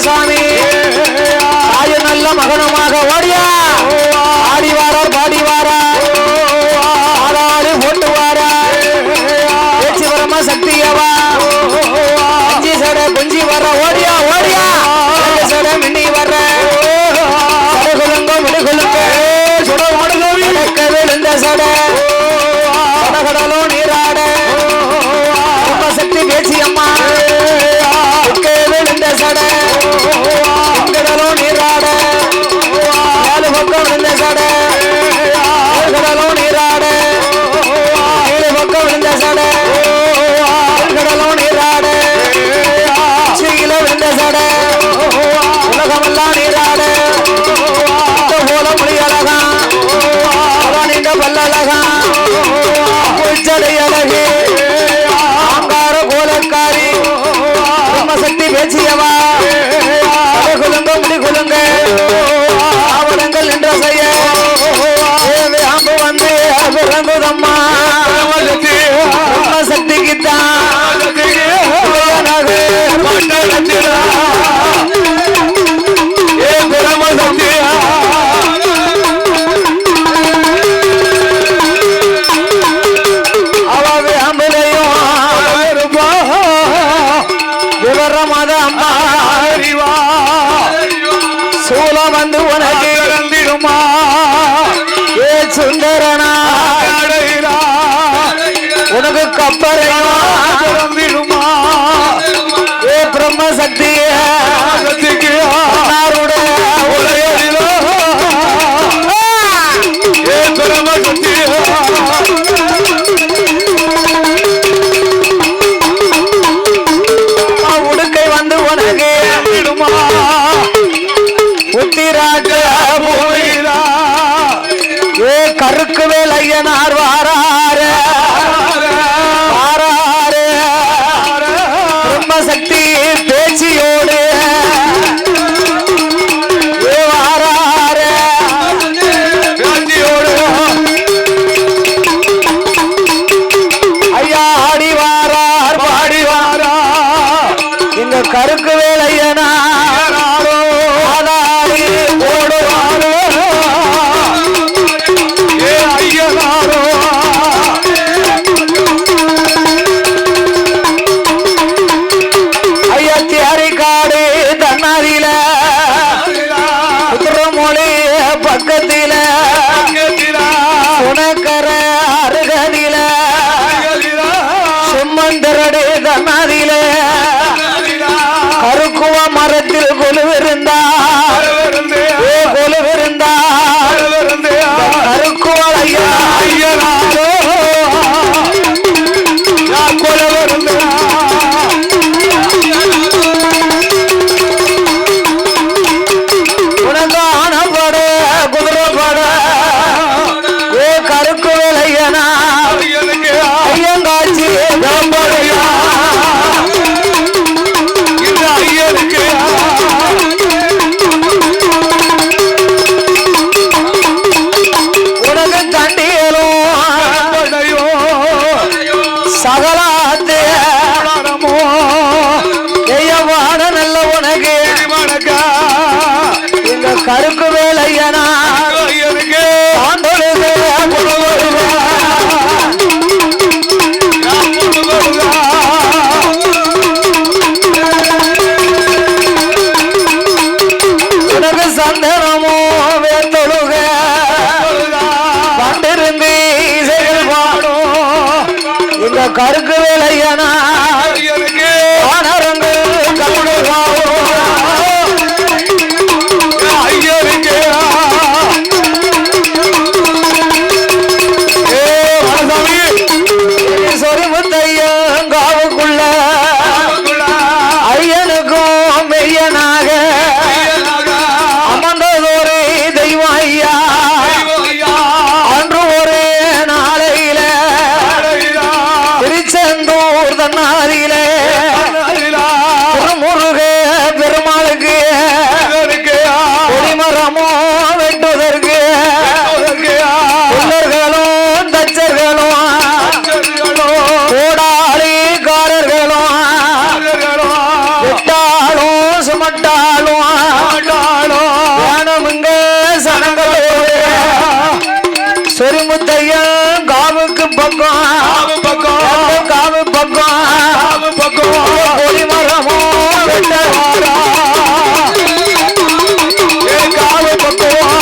சாமி தாய் நல்ல மகனமாக ஓடியா ஆடி வாரார் பாடி வாரார் ஆடாடி போட்டு வாரார் பேச்சு வரமா சக்தியவா அஞ்சி சட குஞ்சி வர ஓடியா ஓடியா சட மின்னி வர சடகுலுங்க முடுகுலுங்க விழுந்த சட கடகடலும் நீராட சக்தி பேச்சு அம்மா விழுந்த சட கடலும் நீராட நாலு பக்கம் விழுந்த சட கடலும் நீராட ஏழு பக்கம் விழுந்த சட கடலும் நீராட கீழ விழுந்த சட உலகமெல்லாம் நீராட போல மொழி அழகா நீண்ட பல்லழகா புச்சடை அழகு ஆங்கார கோலக்காரி சக்தி பேச்சியவா குலுங்க முடி குலுங்க ஆவணங்கள் என்ற செய்ய அம்பு வந்து பிறந்ததம்மா சக்திக்குத்தான் சூலம் வந்து உனக்கு இறந்திடுமா ஏ சுந்தரனா உனக்கு கப்பரையுமா ஏ பிரம்ம சக்தியே ஏ பிரம்ம சக்தியே உடுக்கை வந்து உனக்கு இறந்திடுமா உத்திராஜ போயிரா ஏ கருக்கு வேலையனார் வாராரு வாராரு பிரம்ம சக்தி பேச்சியோடு முத்தையன் காவுக்கு பக்கம் காவு பக்கம் கொடிமரமோ வெட்டவாரா காவு பக்கம்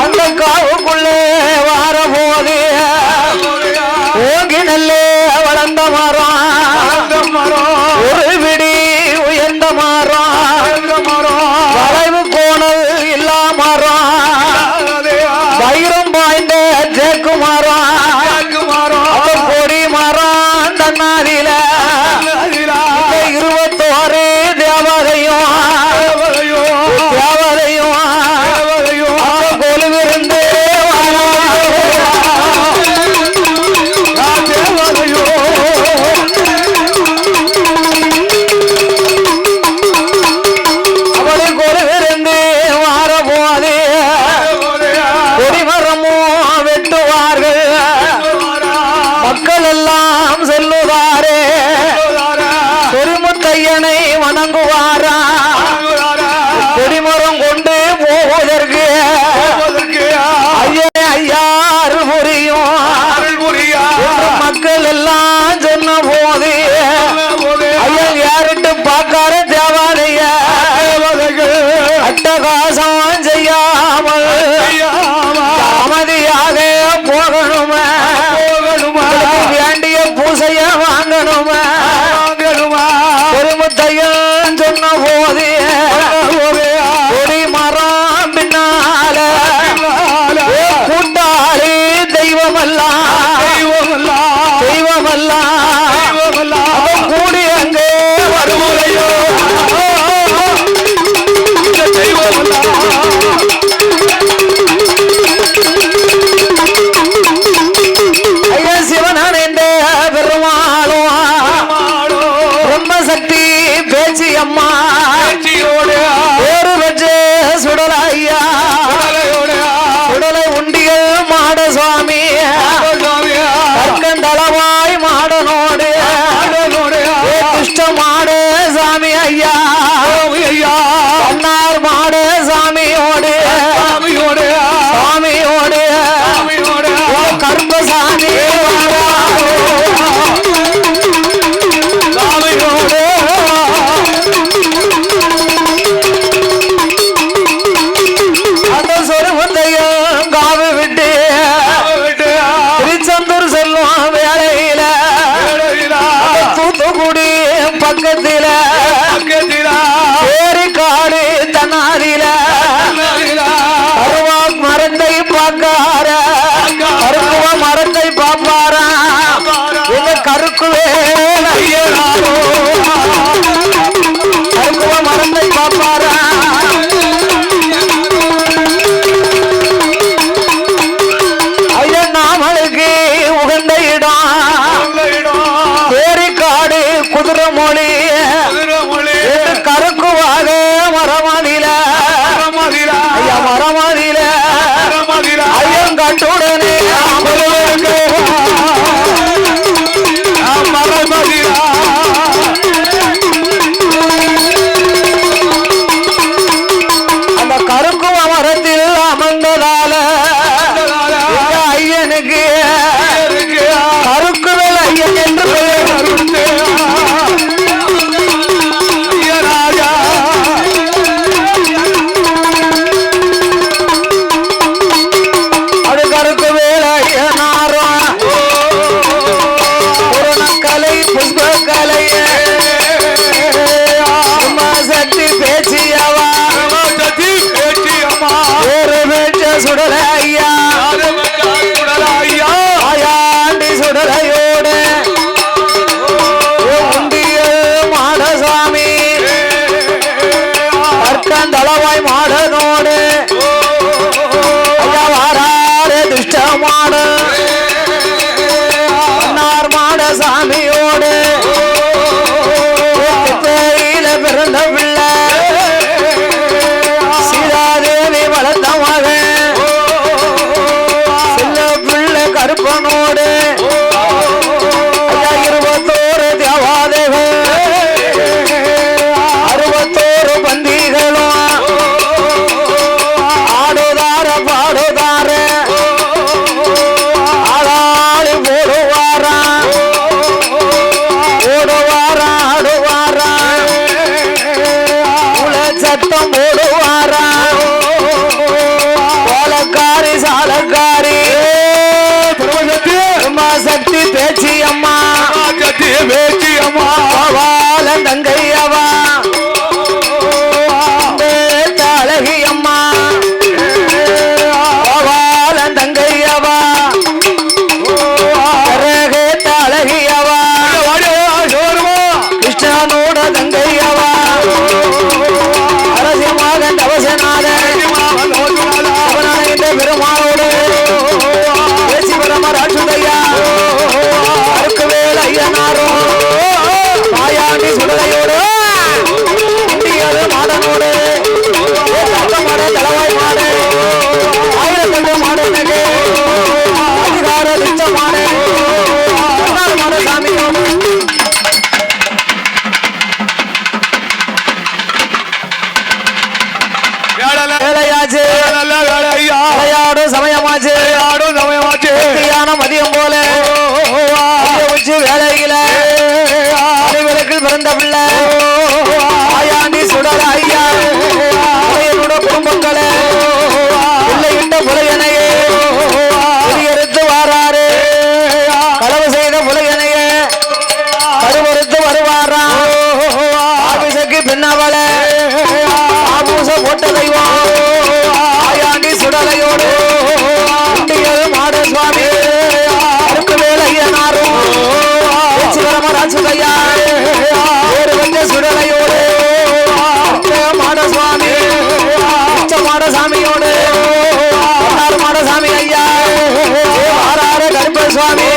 அந்த காவுக்குள்ளே வார போது ஓங்கி நல்லே வளர்ந்த மரம் ஒரு விடி உயர்ந்த மரம் வளைவு கோணல் இல்லா மரம் வைரம் பாய்ந்த தேக்கு மரம் கொடி மரம் தன்னாதில 21 தேவதையும் கொலுவிருந்து அவளை கொலுவிருந்து வார போதே கொடிமரமோ வெட்டுவார்கள் மக்கள் எல்லாம் சொல்லுவாரே சொரிமுத்தையனை வணங்குவாரா கொடிமரம் கொண்டு போவதற்கு ஐயா அருள் புரியும் மக்கள் எல்லாம் சொன்ன போது ஐயா யாருட்டு பார்க்கார தேவாலய அட்டகாசம் செய்யாமல் அமைதியாக போகணுமே வேண்டிய பூசைய வாங்கணுமே பெருமுத்தையன் சொன்ன போது கொடி மரம் பின்னால கூட்டாளி தெய்வமல்லாம் கூடி அங்கே வருமுறையோ ஐயா சிவனான் என்ற பெருமாளும் பிரம்மசக்தி பேச்சு அம்மா ஒரு பெற்று சுடல ஐயா சுடலை உண்டியல் மாட சுவாமி கற்கண்டளவாய் மாடனோடு கிருஷ்ண மாட சாமி ஐயா அண்ணார் மாட சாமியோடு கர்ப்பசாமி அந்த சொருமுத்தையும் காவு விட்டு திருச்செந்தூர் செல்லும் வேளையில தூத்துக்குடி பக்கத்தில ஏரிக்காடு தன்னாரில கருவா மரத்தை பார்க்கார கருக்குவ மரத்தை பார்ப்பாரா இந்த கருக்குவே கருக்குவ மரத்தை பார்ப்பாரா ஐயா நாமளுக்கு உகந்த இடம் ஏரிக்காடு குதிரை மொழி கருக்குவாக மரமதில ஐயா மரமதில ஐயங்கட்டுடனே அந்த கருக்குவ மரத்தில் அமர்ந்ததால ஐயனுக்கு கருக்குவல் ஐயன் என்று பெயர் அது கருக்கு வேலைய பேச்சியம்மா வாழன் தங்கையவா அழகி அம்மா வாழன் தங்கையவா அழகியவா கிருஷ்ணனோட தங்கையவா அரசியமாக தவசனாத பெருமானோடு பேசி பரமராட்சுதையா அருக்கு வேல ஐயனாரும் மாயாண்டி சுடலையோடு இந்தியது மாடனோடு மாட தலைவாய் மாடு ஆயிரத்தெட்டு மாடு அதிகார திட்ட மாடு மாட சாமியோடு வேலையாச்சு விளையாடும் சமயமாச்சு மதியம் போல வச்சு வேலையில விளக்கு பிறந்த பிள்ளை ஆயாண்டி சுடல ஐயா என்னோட குடும்பங்களே பிள்ளையிட்ட புலையனையே எடுத்து வாராரு களவு செய்த புலையனையே கருவறுத்து வருவாரா ஆபிசக்கு பின்னவள ஆபூச போட்ட தெய்வம் ஆயாண்டி சுடலையோடு மாட சுவாமி அருக்கு வேலையனாரும் ராஜுதையா ஒரு வந்த சுடலையோடு மாட சுவாமி மாட சாமியோடு மாட சாமி ஐயா ஆறாறு கருப்ப சுவாமி